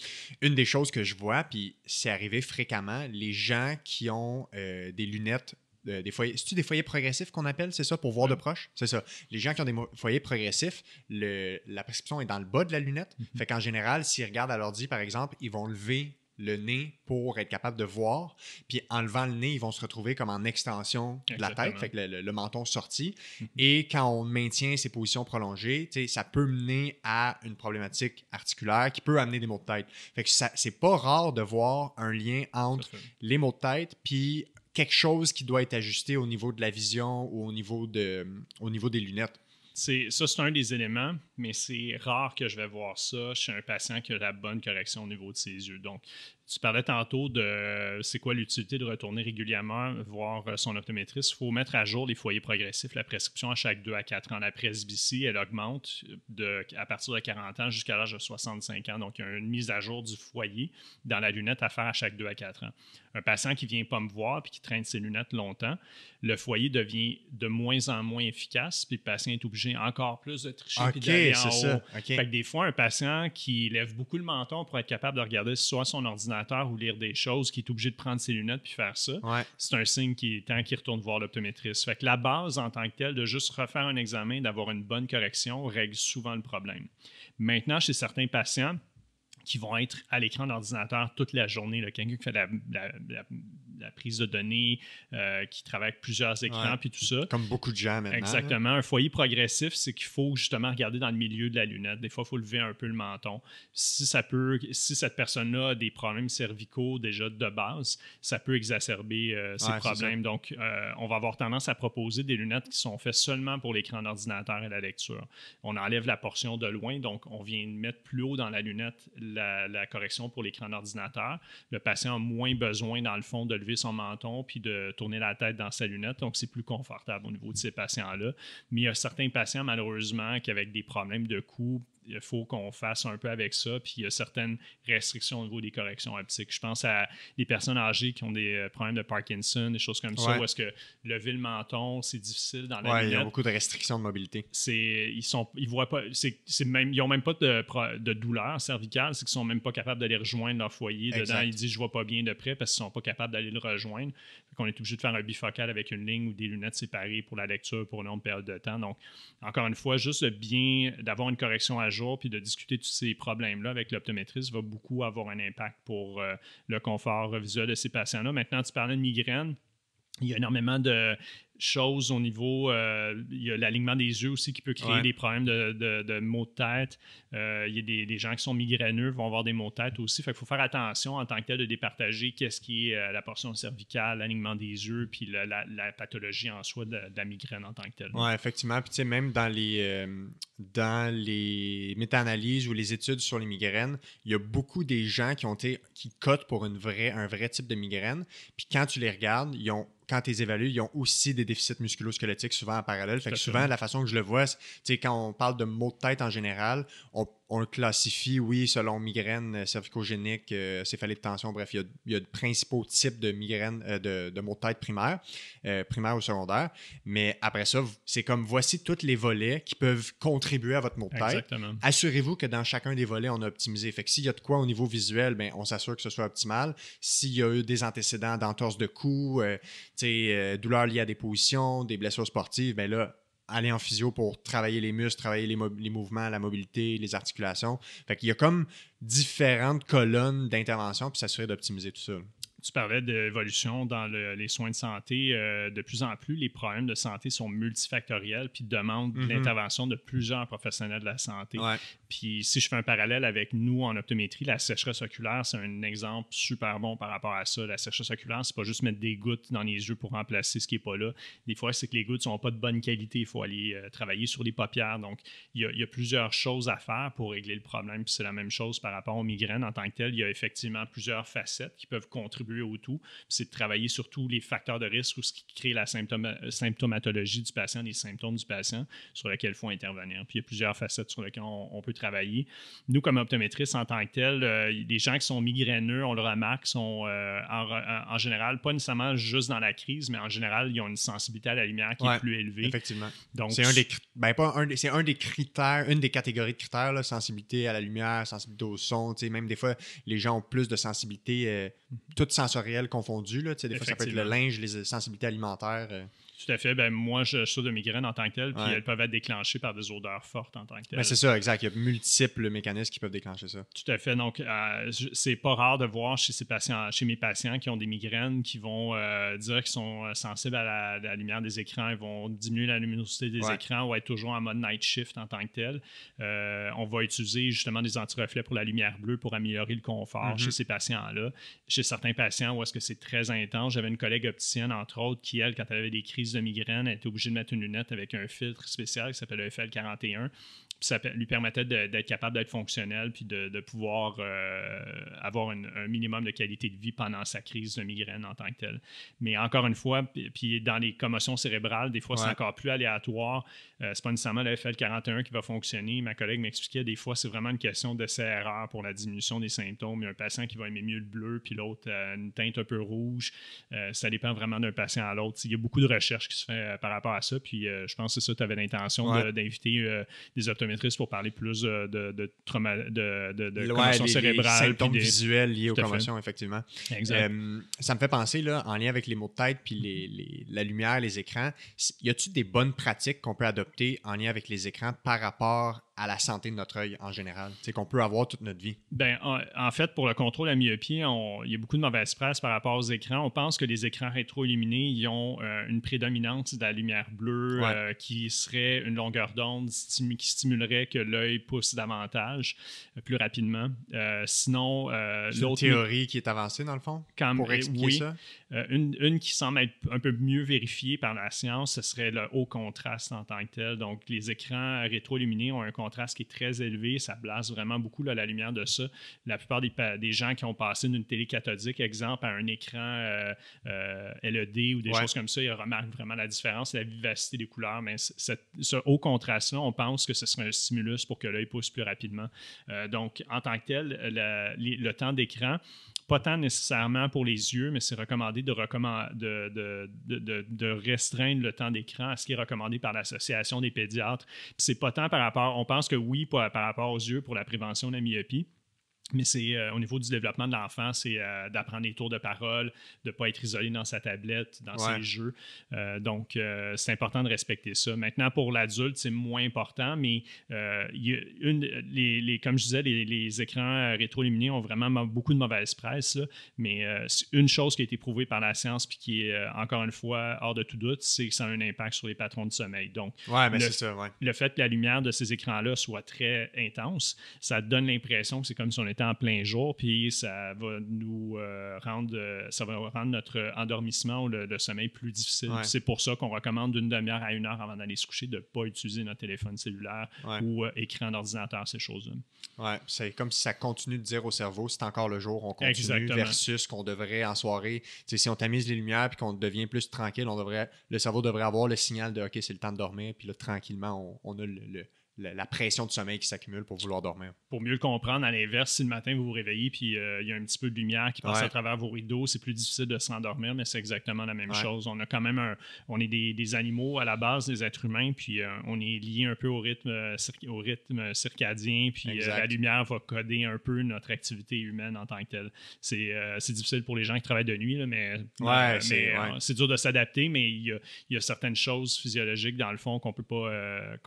Une des choses que je vois, puis c'est arrivé fréquemment, les gens qui ont des lunettes, des foyers, c'est-tu des foyers progressifs qu'on appelle, c'est ça, pour voir de proche? C'est ça. Les gens qui ont des foyers progressifs, la prescription est dans le bas de la lunette. Fait qu'en général, s'ils regardent à l'ordi, par exemple, ils vont lever le nez pour être capable de voir. Puis en levant le nez, ils vont se retrouver comme en extension de la tête, fait que le menton sorti. Et quand on maintient ces positions prolongées, ça peut mener à une problématique articulaire qui peut amener des maux de tête. Fait que c'est pas rare de voir un lien entre les maux de tête puis quelque chose qui doit être ajusté au niveau de la vision ou au niveau des lunettes. C'est un des éléments, mais c'est rare que je vais voir ça chez un patient qui a la bonne correction au niveau de ses yeux. Donc, Tu parlais tantôt de c'est quoi l'utilité de retourner régulièrement voir son optométriste. Il faut mettre à jour les foyers progressifs. La prescription à chaque 2 à 4 ans. La presbytie, elle augmente à partir de 40 ans jusqu'à l'âge de 65 ans. Donc, il y a une mise à jour du foyer dans la lunette à faire à chaque 2 à 4 ans. Un patient qui ne vient pas me voir et qui traîne ses lunettes longtemps, le foyer devient de moins en moins efficace, puis le patient est obligé encore plus de tricher puis d'aller en haut. Fait que des fois, un patient qui lève beaucoup le menton pour être capable de regarder soit son ordinateur ou lire des choses, qui est obligé de prendre ses lunettes puis faire ça, c'est un signe qu'il est temps qu'il retourne voir l'optométriste. Fait que la base en tant que telle, de juste refaire un examen, d'avoir une bonne correction, règle souvent le problème. Maintenant, chez certains patients qui vont être à l'écran d'ordinateur toute la journée. Quelqu'un qui fait la prise de données, qui travaille avec plusieurs écrans, puis tout ça. Comme beaucoup de gens maintenant. Exactement. Un foyer progressif, c'est qu'il faut justement regarder dans le milieu de la lunette. Des fois, il faut lever un peu le menton. Si cette personne-là a des problèmes cervicaux déjà de base, ça peut exacerber ces problèmes. Donc, on va avoir tendance à proposer des lunettes qui sont faites seulement pour l'écran d'ordinateur et la lecture. On enlève la portion de loin, donc on vient mettre plus haut dans la lunette la correction pour l'écran d'ordinateur. Le patient a moins besoin, dans le fond, de lever son menton puis de tourner la tête dans sa lunette. Donc, c'est plus confortable au niveau de ces patients-là. Mais il y a certains patients, malheureusement, qui, avec des problèmes de cou, il faut qu'on fasse un peu avec ça. Puis il y a certaines restrictions au niveau des corrections optiques. Je pense à des personnes âgées qui ont des problèmes de Parkinson, des choses comme ça, où est-ce que lever le menton, c'est difficile dans la lunette. Il y a beaucoup de restrictions de mobilité. Ils voient pas, ils n'ont même pas de douleur cervicale, c'est qu'ils sont même pas capables d'aller rejoindre leur foyer. Exact. Dedans, ils disent « je vois pas bien de près » parce qu'ils sont pas capables d'aller le rejoindre. On est obligé de faire un bifocal avec une ligne ou des lunettes séparées pour la lecture pour une longue période de temps. Donc, encore une fois, juste d'avoir une correction à jour puis de discuter de tous ces problèmes-là avec l'optométriste va beaucoup avoir un impact pour le confort visuel de ces patients-là. Maintenant, tu parlais de migraine. Il y a énormément de choses au niveau... il y a l'alignement des yeux aussi qui peut créer des problèmes de maux de tête. Il y a des gens qui sont migraineux vont avoir des maux de tête aussi. Fait qu'il faut faire attention en tant que tel de départager qu'est-ce qui est la portion cervicale, l'alignement des yeux, puis la pathologie en soi de la migraine en tant que telle. Oui, effectivement. Puis tu sais, même dans les méta-analyses ou les études sur les migraines, il y a beaucoup des gens qui cotent pour un vrai type de migraine. Puis quand tu les regardes, quand tu les évalues, ils ont aussi des déficits musculo-squelettiques souvent en parallèle. Fait que souvent, la façon que je le vois, c'est quand on parle de maux de tête en général, on le classifie, oui, selon migraine cervicogénique, céphalée de tension. Bref, il y a de principaux types de migraines, de maux de tête primaires ou secondaires. Mais après ça, c'est comme voici tous les volets qui peuvent contribuer à votre maux de tête. Exactement. Assurez-vous que dans chacun des volets, on a optimisé. Fait que s'il y a de quoi au niveau visuel, ben, on s'assure que ce soit optimal. S'il y a eu des antécédents d'entorse de cou, douleurs liées à des positions, des blessures sportives, ben là, aller en physio pour travailler les muscles, travailler les mouvements, la mobilité, les articulations. Fait qu'il y a comme différentes colonnes d'intervention pour s'assurer d'optimiser tout ça. Tu parlais d'évolution dans les soins de santé. De plus en plus, les problèmes de santé sont multifactoriels puis demandent l'intervention de plusieurs professionnels de la santé. Ouais. Puis si je fais un parallèle avec nous en optométrie, la sécheresse oculaire, c'est un exemple super bon par rapport à ça. La sécheresse oculaire, c'est pas juste mettre des gouttes dans les yeux pour remplacer ce qui n'est pas là. Des fois, c'est que les gouttes sont pas de bonne qualité. Il faut aller travailler sur les paupières. Donc, il y a plusieurs choses à faire pour régler le problème. Puis c'est la même chose par rapport aux migraines en tant que tel. Il y a effectivement plusieurs facettes qui peuvent contribuer au tout. C'est de travailler sur tous les facteurs de risque ou ce qui crée la symptomatologie du patient, les symptômes du patient sur lesquels il faut intervenir. Puis il y a plusieurs facettes sur lesquelles on peut travailler. Nous, comme optométristes en tant que tel, les gens qui sont migraineux, on le remarque, sont en général, pas nécessairement juste dans la crise, mais en général, ils ont une sensibilité à la lumière qui est plus élevée. Effectivement. Donc, c'est un des critères, une des catégories de critères, là, sensibilité à la lumière, sensibilité au son. Même des fois, les gens ont plus de sensibilité, toutes sensorielles confondues. Là, des fois, ça peut être le linge, les sensibilités alimentaires. Tout à fait. Ben, moi, je souffre de migraine en tant que tel, puis elles peuvent être déclenchées par des odeurs fortes en tant que tel. Ben, c'est ça, exact. Il y a multiples mécanismes qui peuvent déclencher ça. Tout à fait. Donc, c'est pas rare de voir chez mes patients qui ont des migraines, qui vont dire qu'ils sont sensibles à la lumière des écrans, ils vont diminuer la luminosité des écrans ou être toujours en mode night shift en tant que tel. On va utiliser justement des antireflets pour la lumière bleue pour améliorer le confort chez ces patients-là. Chez certains patients où est-ce que c'est très intense. J'avais une collègue opticienne, entre autres, qui, elle, quand elle avait des crises crise de migraine, elle était obligée de mettre une lunette avec un filtre spécial qui s'appelle le FL41. Puis ça lui permettait d'être capable d'être fonctionnel puis de pouvoir avoir un minimum de qualité de vie pendant sa crise de migraine en tant que telle. Mais encore une fois, puis dans les commotions cérébrales, des fois, c'est encore plus aléatoire. C'est pas nécessairement le FL41 qui va fonctionner. Ma collègue m'expliquait, des fois, c'est vraiment une question d'essai-erreur pour la diminution des symptômes. Il y a un patient qui va aimer mieux le bleu, puis l'autre une teinte un peu rouge. Ça dépend vraiment d'un patient à l'autre. Il y a beaucoup de recherches qui se fait par rapport à ça. Puis je pense que c'est ça, tu avais l'intention d'inviter des optométristes pour parler plus de commotion cérébrale. Des symptômes visuels liés aux commotions, effectivement. Exact. Ça me fait penser, là, en lien avec les maux de tête puis la lumière, les écrans, y a-t-il des bonnes pratiques qu'on peut adopter en lien avec les écrans par rapport à la santé de notre œil en général, qu'on peut avoir toute notre vie? En fait, pour le contrôle de la myopie, il y a beaucoup de mauvaise presse par rapport aux écrans. On pense que les écrans rétroilluminés, ils ont une prédominance de la lumière bleue qui serait une longueur d'onde qui stimulerait que l'œil pousse davantage, plus rapidement. Sinon, c'est l'autre une théorie qui est avancée, dans le fond, pour expliquer ça? Une qui semble être un peu mieux vérifiée par la science, ce serait le haut contraste en tant que tel. Donc, les écrans rétroilluminés ont un contraste qui est très élevé. Ça blasse vraiment beaucoup la lumière de ça. La plupart des gens qui ont passé d'une télé cathodique, exemple, à un écran LED ou des choses comme ça, ils remarquent vraiment la différence, la vivacité des couleurs. Mais ce haut contraste-là, on pense que ce serait un stimulus pour que l'œil pousse plus rapidement. Donc, en tant que tel, le temps d'écran, pas tant nécessairement pour les yeux, mais c'est recommandé de restreindre le temps d'écran à ce qui est recommandé par l'Association des pédiatres. Puis c'est pas tant par rapport, on pense que oui, par rapport aux yeux pour la prévention de la myopie, mais c'est au niveau du développement de l'enfant, c'est d'apprendre des tours de parole, de ne pas être isolé dans sa tablette, dans ses jeux. Donc, c'est important de respecter ça. Maintenant, pour l'adulte, c'est moins important, mais comme je disais, les écrans rétroilluminés ont vraiment beaucoup de mauvaise presse. Là, mais une chose qui a été prouvée par la science puis qui est, encore une fois, hors de tout doute, c'est que ça a un impact sur les patrons de sommeil. Donc, le fait que la lumière de ces écrans-là soit très intense, ça donne l'impression que c'est comme si on était en plein jour, puis ça va nous rendre notre endormissement ou le sommeil plus difficile. C'est pour ça qu'on recommande d'une demi-heure à 1 heure avant d'aller se coucher de ne pas utiliser notre téléphone cellulaire ou écran d'ordinateur, ces choses-là. Oui, c'est comme si ça continue de dire au cerveau, c'est encore le jour, on continue. Exactement. Versus qu'on devrait en soirée, si on tamise les lumières puis qu'on devient plus tranquille, le cerveau devrait avoir le signal de « OK, c'est le temps de dormir », puis là, tranquillement, on a la pression de sommeil qui s'accumule pour vouloir dormir. Pour mieux le comprendre, à l'inverse, si le matin vous vous réveillez puis il y a un petit peu de lumière qui passe à travers vos rideaux, c'est plus difficile de s'endormir, mais c'est exactement la même chose. On a quand même on est des animaux à la base, des êtres humains, puis on est lié un peu au rythme circadien, puis la lumière va coder un peu notre activité humaine en tant que telle. C'est difficile pour les gens qui travaillent de nuit, là, mais c'est dur de s'adapter, mais il y a certaines choses physiologiques dans le fond qu'on peut pas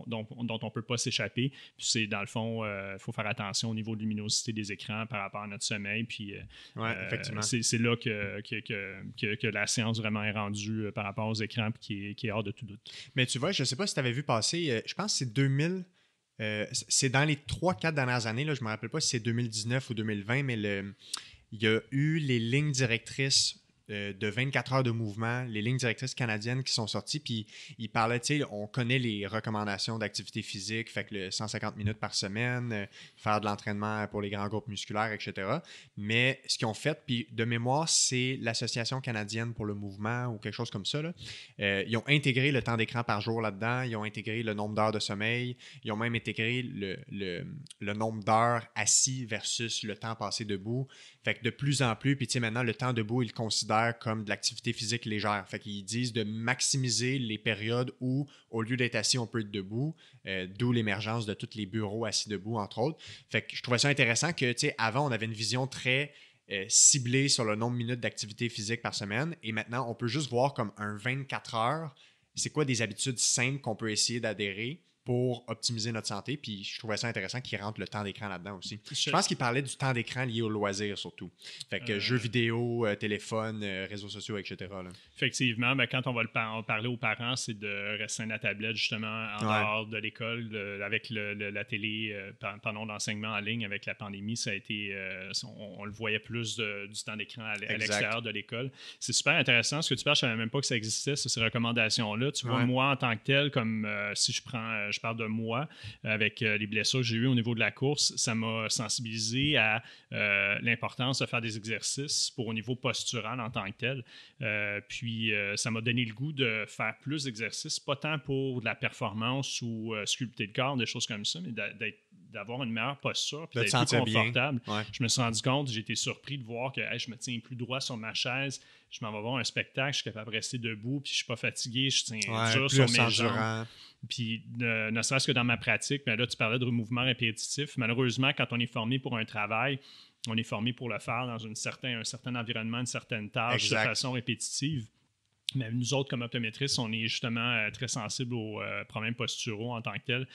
dont on ne peut pas s'échapper. Puis c'est dans le fond, il faut faire attention au niveau de luminosité des écrans par rapport à notre sommeil. Puis effectivement. C'est là que la science vraiment est rendue par rapport aux écrans puis qui est hors de tout doute. Mais tu vois, je ne sais pas si tu avais vu passer, je pense que c'est 2000. C'est dans les 3-4 dernières années, là, je ne me rappelle pas si c'est 2019 ou 2020, mais il y a eu les lignes directrices de 24 heures de mouvement, les lignes directrices canadiennes qui sont sorties, puis ils parlaient, tu sais, on connaît les recommandations d'activité physique, fait que le 150 minutes par semaine, faire de l'entraînement pour les grands groupes musculaires, etc. Mais ce qu'ils ont fait, puis de mémoire, c'est l'Association canadienne pour le mouvement ou quelque chose comme ça, là. Ils ont intégré le temps d'écran par jour là-dedans, ils ont intégré le nombre d'heures de sommeil, ils ont même intégré le nombre d'heures assis versus le temps passé debout. Fait que de plus en plus, puis tu sais, maintenant, le temps debout, ils le considèrent comme de l'activité physique légère. Fait qu'ils disent de maximiser les périodes où, au lieu d'être assis, on peut être debout, d'où l'émergence de tous les bureaux assis debout, entre autres. Fait que je trouvais ça intéressant que, tu sais, avant, on avait une vision très ciblée sur le nombre de minutes d'activité physique par semaine, et maintenant, on peut juste voir comme un 24 heures, c'est quoi des habitudes simples qu'on peut essayer d'adhérer pour optimiser notre santé. Puis je trouvais ça intéressant qu'il rentre le temps d'écran là-dedans aussi. Je Je- pense qu'il parlait du temps d'écran lié au loisir surtout. Fait que jeux vidéo, téléphone, réseaux sociaux, etc. là. Effectivement, ben, quand on va parler aux parents, c'est de rester à la tablette justement en dehors de l'école, avec la télé, pendant l'enseignement en ligne avec la pandémie, ça a été, on le voyait plus du temps d'écran à l'extérieur de l'école. C'est super intéressant. Ce que tu parles, je ne savais même pas que ça existait, ces recommandations-là. Tu vois, moi, en tant que tel, comme si je parle de moi, avec les blessures que j'ai eues au niveau de la course, ça m'a sensibilisé à l'importance de faire des exercices pour au niveau postural en tant que tel. Puis, ça m'a donné le goût de faire plus d'exercices, pas tant pour de la performance ou sculpter le corps, des choses comme ça, mais d'avoir une meilleure posture puis d'être plus confortable. Ouais. Je me suis rendu compte, j'ai été surpris de voir que je me tiens plus droit sur ma chaise, je m'en vais voir un spectacle, je suis capable de rester debout, puis je suis pas fatigué, je tiens dur sur mes jambes. Puis, ne serait-ce que dans ma pratique, mais là, tu parlais de mouvements répétitifs. Malheureusement, quand on est formé pour un travail, on est formé pour le faire dans un certain environnement, une certaine tâche, de façon répétitive. Mais nous autres, comme optométristes, on est justement très sensibles aux problèmes posturaux en tant que tels.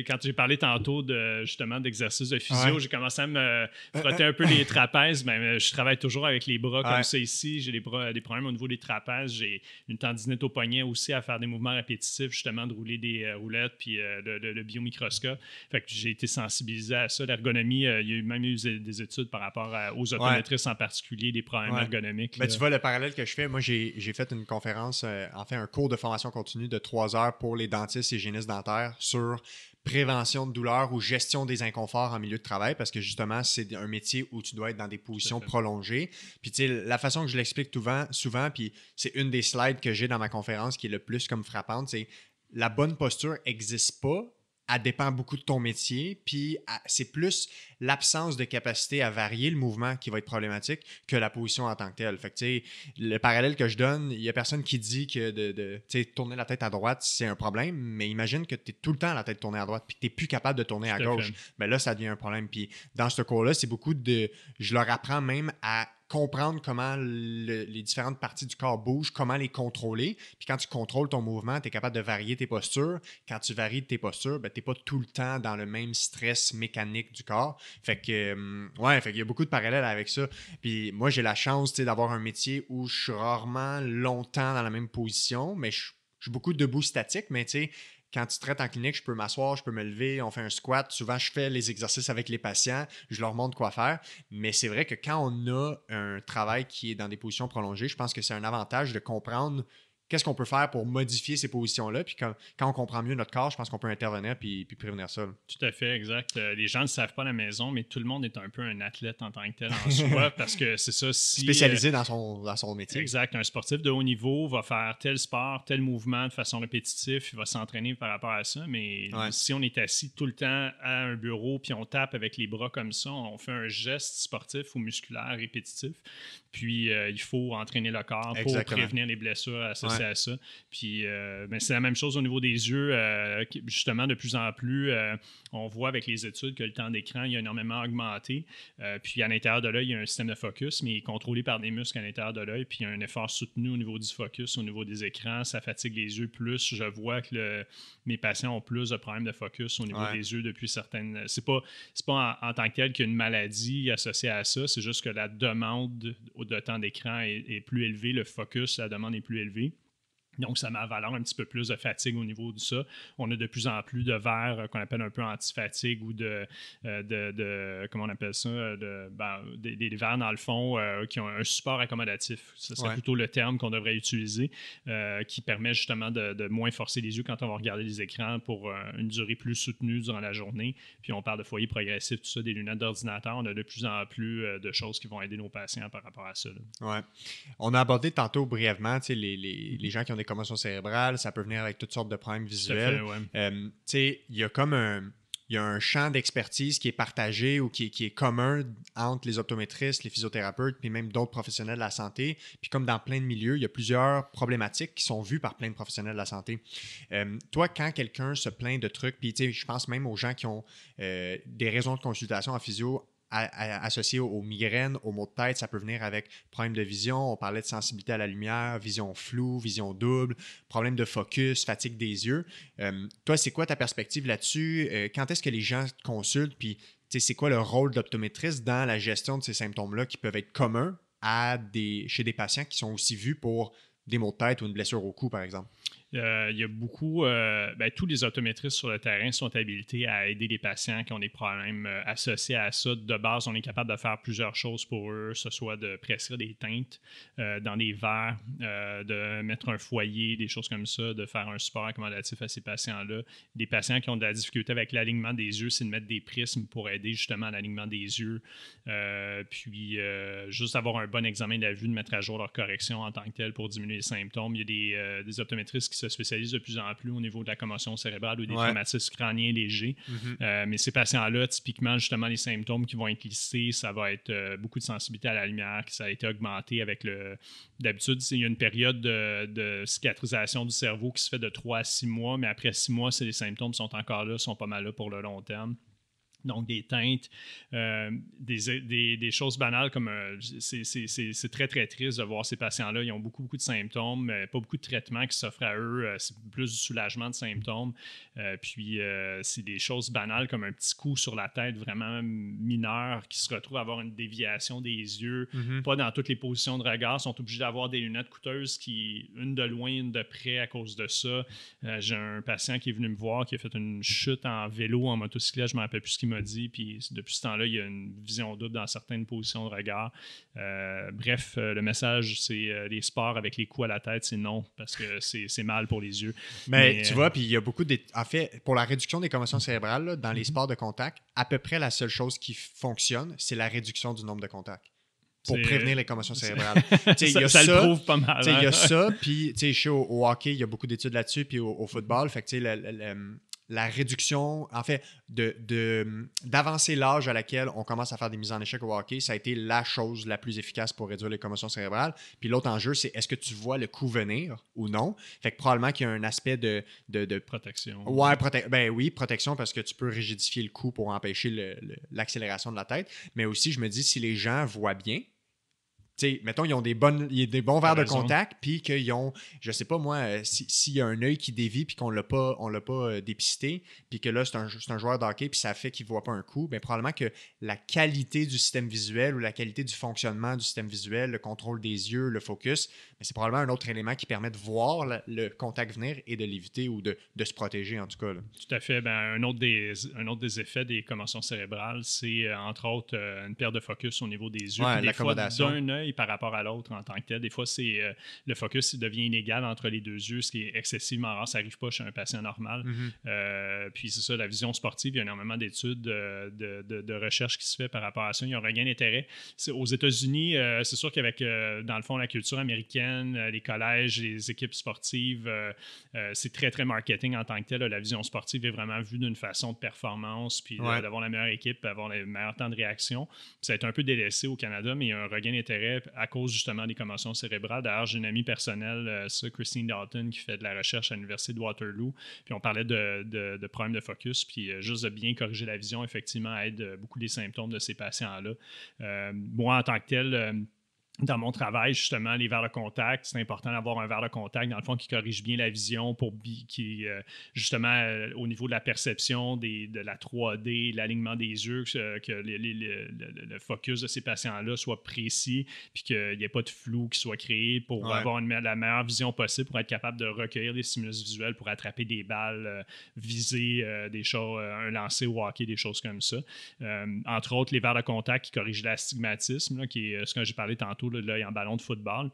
Quand j'ai parlé tantôt justement d'exercices de physio, j'ai commencé à me frotter un peu les trapèzes. Ben, je travaille toujours avec les bras comme ça ici. J'ai des problèmes au niveau des trapèzes. J'ai une tendinite au poignet aussi à faire des mouvements répétitifs, justement de rouler des roulettes puis le biomicroscope. Fait que j'ai été sensibilisé à ça. L'ergonomie, il y a même eu des études par rapport aux optométristes en particulier, des problèmes ergonomiques. Ben, tu vois, le parallèle que je fais, moi, j'ai fait une conférence, un cours de formation continue de 3 heures pour les dentistes et hygiénistes dentaires sur prévention de douleur ou gestion des inconforts en milieu de travail parce que justement, c'est un métier où tu dois être dans des positions prolongées. Puis, tu sais, la façon que je l'explique souvent, puis c'est une des slides que j'ai dans ma conférence qui est le plus comme frappante, c'est la bonne posture n'existe pas. Elle dépend beaucoup de ton métier, puis c'est plus l'absence de capacité à varier le mouvement qui va être problématique que la position en tant que telle. Fait que, tu sais, le parallèle que je donne, il n'y a personne qui dit que de tourner la tête à droite, c'est un problème, mais imagine que tu es tout le temps la tête tournée à droite, puis que tu n'es plus capable de tourner à gauche. Ben là, ça devient un problème. Puis dans ce cours-là, c'est beaucoup de... Je leur apprends même à comprendre comment les différentes parties du corps bougent, comment les contrôler. Puis quand tu contrôles ton mouvement, tu es capable de varier tes postures. Quand tu varies tes postures, ben, tu n'es pas tout le temps dans le même stress mécanique du corps. Fait que, il y a beaucoup de parallèles avec ça. Puis moi, j'ai la chance d'avoir un métier où je suis rarement longtemps dans la même position, mais je suis beaucoup debout statique, mais tu sais, quand tu traites en clinique, je peux m'asseoir, je peux me lever, on fait un squat. Souvent, je fais les exercices avec les patients, je leur montre quoi faire. Mais c'est vrai que quand on a un travail qui est dans des positions prolongées, je pense que c'est un avantage de comprendre qu'est-ce qu'on peut faire pour modifier ces positions-là. Puis quand on comprend mieux notre corps, je pense qu'on peut intervenir puis prévenir ça. Là. Tout à fait, exact. Les gens ne le savent pas à la maison, mais tout le monde est un peu un athlète en tant que tel en soi, parce que c'est ça. Spécialisé dans son métier. Exact. Un sportif de haut niveau va faire tel sport, tel mouvement de façon répétitive, il va s'entraîner par rapport à ça, mais si on est assis tout le temps à un bureau puis on tape avec les bras comme ça, on fait un geste sportif ou musculaire répétitif, puis il faut entraîner le corps pour prévenir les blessures associées à ça. Puis c'est la même chose au niveau des yeux. Justement, de plus en plus, on voit avec les études que le temps d'écran il a énormément augmenté. Puis à l'intérieur de l'œil, il y a un système de focus, mais il est contrôlé par des muscles à l'intérieur de l'œil. Puis il y a un effort soutenu au niveau du focus, au niveau des écrans. Ça fatigue les yeux plus. Je vois que mes patients ont plus de problèmes de focus au niveau des yeux depuis certaines... C'est pas en tant que tel qu'il y a une maladie associée à ça. C'est juste que la demande de temps d'écran est plus élevée. Le focus, la demande est plus élevée. Donc, ça met à valeur un petit peu plus de fatigue au niveau de ça. On a de plus en plus de verres qu'on appelle un peu anti-fatigue ou comment on appelle ça? Des verres, dans le fond, qui ont un support accommodatif. Ça serait plutôt le terme qu'on devrait utiliser, qui permet justement de moins forcer les yeux quand on va regarder les écrans pour une durée plus soutenue durant la journée. Puis, on parle de foyer progressif, tout ça, des lunettes d'ordinateur. On a de plus en plus de choses qui vont aider nos patients par rapport à ça. Oui. On a abordé tantôt brièvement les gens qui ont des commotions cérébrales, ça peut venir avec toutes sortes de problèmes visuels. Il y a comme un champ d'expertise qui est partagé ou qui est commun entre les optométristes, les physiothérapeutes, puis même d'autres professionnels de la santé. Puis comme dans plein de milieux, il y a plusieurs problématiques qui sont vues par plein de professionnels de la santé. Toi, quand quelqu'un se plaint de trucs, puis je pense même aux gens qui ont des raisons de consultation en physio associé aux migraines, aux maux de tête. Ça peut venir avec problème de vision. On parlait de sensibilité à la lumière, vision floue, vision double, problème de focus, fatigue des yeux. Toi, c'est quoi ta perspective là-dessus? Quand est-ce que les gens te consultent? Puis, c'est quoi le rôle d'optométriste dans la gestion de ces symptômes-là qui peuvent être communs chez des patients qui sont aussi vus pour des maux de tête ou une blessure au cou, par exemple? Il y a beaucoup, tous les optométristes sur le terrain sont habilités à aider les patients qui ont des problèmes associés à ça. De base, on est capable de faire plusieurs choses pour eux, que ce soit de prescrire des teintes dans des verres, de mettre un foyer, des choses comme ça, de faire un support accommodatif à ces patients-là. Des patients qui ont de la difficulté avec l'alignement des yeux, c'est de mettre des prismes pour aider justement à l'alignement des yeux. Juste avoir un bon examen de la vue, de mettre à jour leur correction en tant que telle pour diminuer les symptômes. Il y a des optométristes qui se spécialisent de plus en plus au niveau de la commotion cérébrale ou des traumatismes crâniens légers. Mais ces patients-là, typiquement, justement, les symptômes qui vont être listés, ça va être beaucoup de sensibilité à la lumière, qui ça a été augmenté avec le... D'habitude, il y a une période de cicatrisation du cerveau qui se fait de 3 à 6 mois, mais après 6 mois, les symptômes sont encore là, sont pas mal là pour le long terme. Donc, des teintes, des choses banales comme c'est très, très triste de voir ces patients-là. Ils ont beaucoup, beaucoup de symptômes, pas beaucoup de traitements qui s'offrent à eux. C'est plus du soulagement de symptômes. C'est des choses banales comme un petit coup sur la tête vraiment mineur qui se retrouve à avoir une déviation des yeux, pas dans toutes les positions de regard. Ils sont obligés d'avoir des lunettes coûteuses une de loin, une de près à cause de ça. J'ai un patient qui est venu me voir qui a fait une chute en vélo, en motocyclette, je ne me rappelle plus ce qu'il m'a dit, puis depuis ce temps-là, il y a une vision double dans certaines positions de regard. Le message, c'est les sports avec les coups à la tête, c'est non, parce que c'est mal pour les yeux. Mais tu vois, puis il y a beaucoup de... En fait, pour la réduction des commotions cérébrales, là, dans les sports de contact, à peu près la seule chose qui fonctionne, c'est la réduction du nombre de contacts pour prévenir les commotions cérébrales. ça le prouve pas mal. Il y a ça, puis je sais, au hockey, il y a beaucoup d'études là-dessus, puis au football, fait que la réduction, en fait, d'avancer l'âge à laquelle on commence à faire des mises en échec au hockey, ça a été la chose la plus efficace pour réduire les commotions cérébrales. Puis l'autre enjeu, c'est est-ce que tu vois le coup venir ou non? Fait que probablement qu'il y a un aspect de protection. Ouais, protection parce que tu peux rigidifier le cou pour empêcher l'accélération de la tête. Mais aussi, je me dis, si les gens voient bien, mettons, ils ont des bons verres de contact, puis qu'ils ont, je sais pas moi, s'il y a un œil qui dévie, puis qu'on l'a pas dépisté, puis que là, c'est un joueur de hockey, puis ça fait qu'il voit pas un coup, bien probablement que la qualité du système visuel ou la qualité du fonctionnement du système visuel, le contrôle des yeux, le focus, bien, c'est probablement un autre élément qui permet de voir le contact venir et de l'éviter ou de se protéger, en tout cas. Là. Tout à fait. Un autre des effets des commotions cérébrales, c'est entre autres une perte de focus au niveau des yeux. Ouais, l'accommodation. D'un œil par rapport à l'autre en tant que tel. Des fois, le focus devient inégal entre les deux yeux, ce qui est excessivement rare. Ça n'arrive pas chez un patient normal. Puis c'est ça, la vision sportive, il y a énormément d'études, de recherche qui se fait par rapport à ça. Il y a un regain d'intérêt. Aux États-Unis, c'est sûr qu'avec, dans le fond, la culture américaine, les collèges, les équipes sportives, c'est très, très marketing en tant que tel. La vision sportive est vraiment vue d'une façon de performance, puis d'avoir la meilleure équipe, avoir le meilleur temps de réaction. Puis ça a été un peu délaissé au Canada, mais il y a un regain d'intérêt à cause justement des commotions cérébrales. D'ailleurs, j'ai une amie personnelle, Christine Dalton, qui fait de la recherche à l'Université de Waterloo. Puis on parlait de problèmes de focus, puis juste de bien corriger la vision, effectivement, aide beaucoup les symptômes de ces patients-là. Moi, en tant que tel, dans mon travail, justement, les verres de contact, c'est important d'avoir un verre de contact, dans le fond, qui corrige bien la vision, justement, au niveau de la perception, de la 3D, l'alignement des yeux, que le focus de ces patients-là soit précis, puis qu'il n'y ait pas de flou qui soit créé pour avoir la meilleure vision possible, pour être capable de recueillir des stimulus visuels, pour attraper des balles, viser des choses, un lancer au hockey, des choses comme ça. Entre autres, les verres de contact qui corrigent l'astigmatisme, là, qui est ce que j'ai parlé tantôt, de l'œil en ballon de football.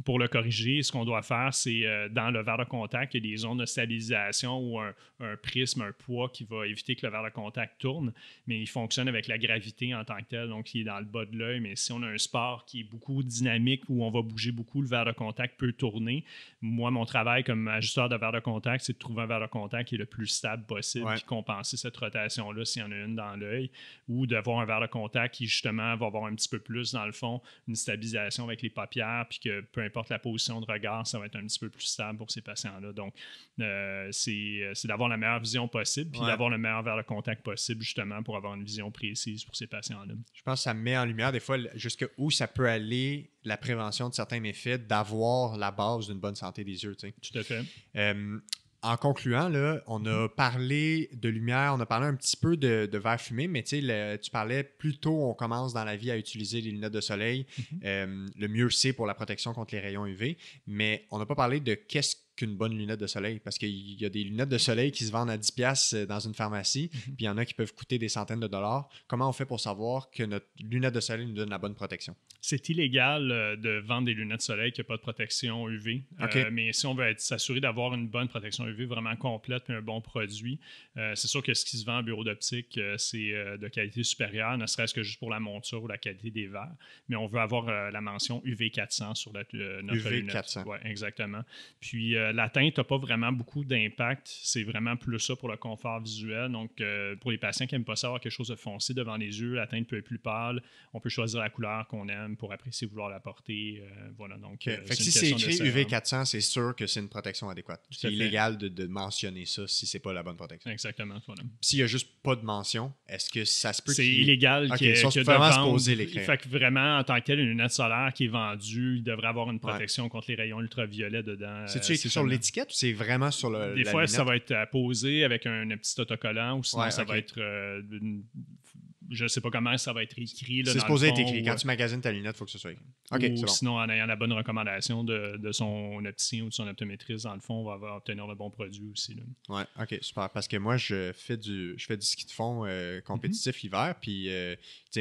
Pour le corriger, ce qu'on doit faire, c'est dans le verre de contact, il y a des zones de stabilisation ou un prisme, un poids qui va éviter que le verre de contact tourne, mais il fonctionne avec la gravité en tant que tel, donc il est dans le bas de l'œil. Mais si on a un sport qui est beaucoup dynamique, où on va bouger beaucoup, le verre de contact peut tourner. Moi, mon travail comme ajusteur de verre de contact, c'est de trouver un verre de contact qui est le plus stable possible, puis compenser cette rotation-là s'il y en a une dans l'œil, ou d'avoir un verre de contact qui, justement, va avoir un petit peu plus, dans le fond, une stabilisation avec les paupières, puis que peu importe la position de regard, ça va être un petit peu plus stable pour ces patients-là. Donc, c'est d'avoir la meilleure vision possible, puis d'avoir le meilleur verre de contact possible, justement, pour avoir une vision précise pour ces patients-là. Je pense que ça met en lumière, des fois, jusqu'où ça peut aller, la prévention de certains méfaits, d'avoir la base d'une bonne santé des yeux. Tu sais. Tout à fait. En concluant, là, on a parlé de lumière, on a parlé un petit peu de verre fumé, mais tu parlais plus tôt on commence dans la vie à utiliser les lunettes de soleil, le mieux c'est pour la protection contre les rayons UV, mais on n'a pas parlé de qu'est-ce qu'une bonne lunette de soleil, parce qu'il y a des lunettes de soleil qui se vendent à 10$ dans une pharmacie, puis il y en a qui peuvent coûter des centaines de dollars. Comment on fait pour savoir que notre lunette de soleil nous donne la bonne protection? C'est illégal de vendre des lunettes de soleil qui n'ont pas de protection UV. Okay. Mais si on veut s'assurer d'avoir une bonne protection UV vraiment complète et un bon produit, c'est sûr que ce qui se vend en bureau d'optique, c'est de qualité supérieure, ne serait-ce que juste pour la monture ou la qualité des verres. Mais on veut avoir la mention UV 400 sur notre UV lunette. 400. Oui, exactement. Puis la teinte n'a pas vraiment beaucoup d'impact. C'est vraiment plus ça pour le confort visuel. Donc, pour les patients qui n'aiment pas ça avoir quelque chose de foncé devant les yeux, la teinte peut être plus pâle. On peut choisir la couleur qu'on aime pour apprécier vouloir la porter. Voilà, donc, fait que si c'est écrit UV 400, c'est sûr que c'est une protection adéquate. C'est illégal de mentionner ça si c'est pas la bonne protection. Exactement. Voilà. S'il n'y a juste pas de mention, est-ce que ça se peut c'est illégal que de vraiment se poser les crayons. Fait que vraiment, en tant que tel, une lunette solaire qui est vendue, il devrait avoir une protection contre les rayons ultraviolets dedans. C'est-tu écrit sur l'étiquette ou c'est vraiment sur le Des fois, lunette? ça va être posé avec un petit autocollant ou sinon ça va être je ne sais pas comment ça va être écrit. C'est supposé être écrit. Quand tu magasines ta lunette, il faut que ce soit écrit. Okay, ou sinon, en ayant la bonne recommandation de son opticien ou de son optométriste, dans le fond, on va obtenir le bon produit aussi. Oui, OK, super. Parce que moi, je fais du ski de fond compétitif l'hiver. Puis,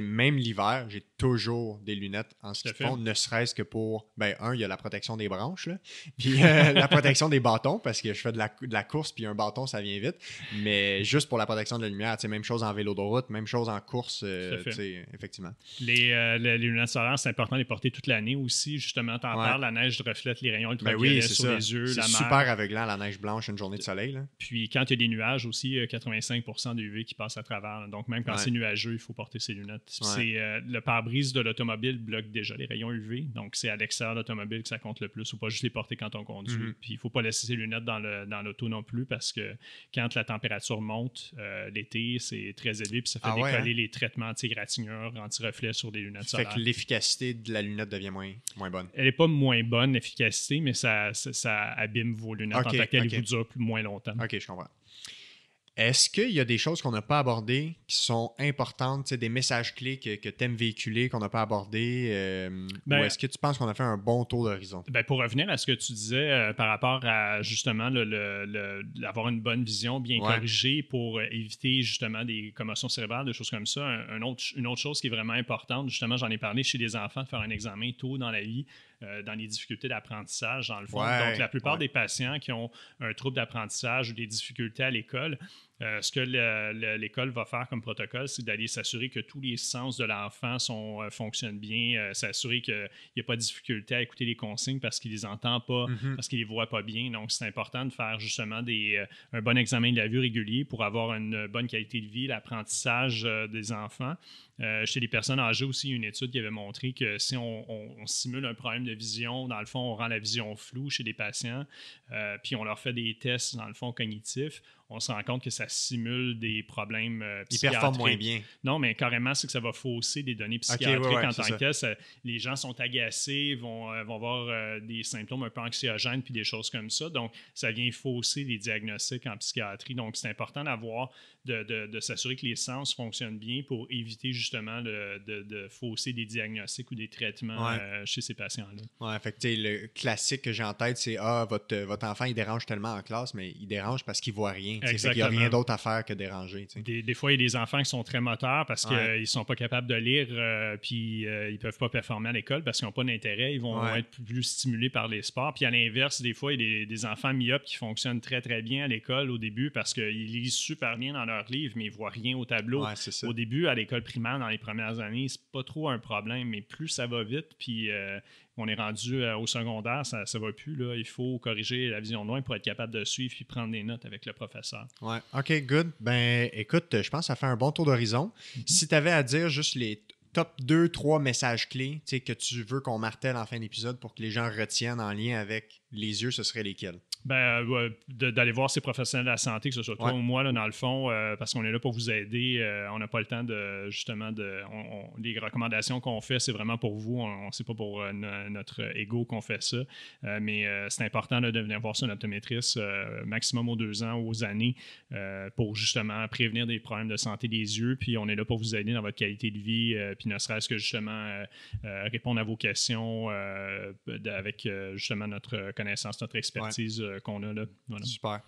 même l'hiver, j'ai toujours des lunettes en ski de fond, ne serait-ce que pour, il y a la protection des branches, là, puis la protection des bâtons, parce que je fais de la course, puis un bâton, ça vient vite. Mais juste pour la protection de la lumière, même chose en vélo de route, même chose en course. Effectivement. Les lunettes solaires, c'est important de les porter toute l'année aussi. Justement, t'en parles, la neige reflète les rayons ultraviolets sur les yeux. C'est super aveuglant, la neige blanche, une journée de soleil. Là. Puis quand il y a des nuages aussi, 85% de UV qui passe à travers. Là. Donc même quand c'est nuageux, il faut porter ses lunettes. Le pare-brise de l'automobile bloque déjà les rayons UV. Donc c'est à l'extérieur de l'automobile que ça compte le plus. Il ne faut pas juste les porter quand on conduit. Puis il ne faut pas laisser ses lunettes dans l'auto non plus parce que quand la température monte, l'été, c'est très élevé puis ça fait décoller les traitements anti-égratignure, anti-reflet sur des lunettes solaires. Fait que l'efficacité de la lunette devient moins bonne. Elle n'est pas moins bonne, l'efficacité, mais ça abîme vos lunettes en tant que telles, ils vous durent moins longtemps. OK, je comprends. Est-ce qu'il y a des choses qu'on n'a pas abordées qui sont importantes, des messages clés que tu aimes véhiculer, qu'on n'a pas abordés? Ou est-ce que tu penses qu'on a fait un bon tour d'horizon? Pour revenir à ce que tu disais par rapport à justement avoir une bonne vision bien corrigée pour éviter justement des commotions cérébrales, des choses comme ça, une autre chose qui est vraiment importante, justement, j'en ai parlé chez les enfants, de faire un examen tôt dans la vie, dans les difficultés d'apprentissage, dans le fond. Donc, la plupart des patients qui ont un trouble d'apprentissage ou des difficultés à l'école, ce que l'école va faire comme protocole, c'est d'aller s'assurer que tous les sens de l'enfant fonctionnent bien, s'assurer qu'il n'y a pas de difficulté à écouter les consignes parce qu'il ne les entend pas, parce qu'il ne les voit pas bien. Donc, c'est important de faire justement un bon examen de la vue régulier pour avoir une bonne qualité de vie, l'apprentissage des enfants. Chez les personnes âgées aussi, une étude qui avait montré que si on simule un problème de vision, dans le fond, on rend la vision floue chez des patients, puis on leur fait des tests, dans le fond, cognitifs, on se rend compte que ça simule des problèmes psychiatriques. Ils performent moins bien. Non, mais carrément, c'est que ça va fausser des données psychiatriques en tant que tel. Les gens sont agacés, vont avoir des symptômes un peu anxiogènes puis des choses comme ça. Donc, ça vient fausser les diagnostics en psychiatrie. Donc, c'est important de s'assurer que les sens fonctionnent bien pour éviter justement de fausser des diagnostics ou des traitements chez ces patients-là. Oui, fait que le classique que j'ai en tête, c'est votre enfant, il dérange tellement en classe, mais il dérange parce qu'il ne voit rien. Il n'y a rien d'autre à faire que déranger. Des fois, il y a des enfants qui sont très moteurs parce qu'ils ne sont pas capables de lire puis ils ne peuvent pas performer à l'école parce qu'ils n'ont pas d'intérêt. Ils vont être plus stimulés par les sports. Puis à l'inverse, des fois, il y a des enfants myopes qui fonctionnent très, très bien à l'école au début parce qu'ils lisent super bien dans leurs livres, mais ils ne voient rien au tableau. Au début, à l'école primaire, dans les premières années, c'est pas trop un problème, mais plus ça va vite, puis on est rendu au secondaire, ça ne va plus. Là. Il faut corriger la vision de loin pour être capable de suivre et prendre des notes avec le professeur. Ouais, OK, good. Ben, écoute, je pense que ça fait un bon tour d'horizon. Si tu avais à dire juste les top 2-3 messages clés que tu veux qu'on martèle en fin d'épisode pour que les gens retiennent en lien avec les yeux, ce serait lesquels? D'aller voir ces professionnels de la santé, que ce soit toi ou moi, là, dans le fond, parce qu'on est là pour vous aider. On n'a pas le temps de, justement, les recommandations qu'on fait, c'est vraiment pour vous. C'est pas pour notre ego qu'on fait ça. Mais c'est important là, de venir voir ça, un optométriste, maximum aux 2 ans ou aux années, pour justement prévenir des problèmes de santé des yeux. Puis on est là pour vous aider dans votre qualité de vie, puis ne serait-ce que justement répondre à vos questions avec justement notre connaissance, notre expertise qu'on a là. Voilà. Super.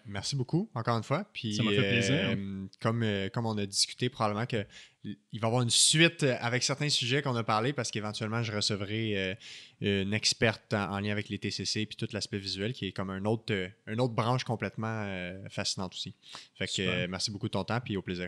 Merci beaucoup, encore une fois. Puis, ça m'a fait plaisir. Comme on a discuté, probablement qu'il va y avoir une suite avec certains sujets qu'on a parlé parce qu'éventuellement, je recevrai une experte en lien avec les TCC puis tout l'aspect visuel qui est comme une autre branche complètement fascinante aussi. Fait que merci beaucoup de ton temps puis au plaisir.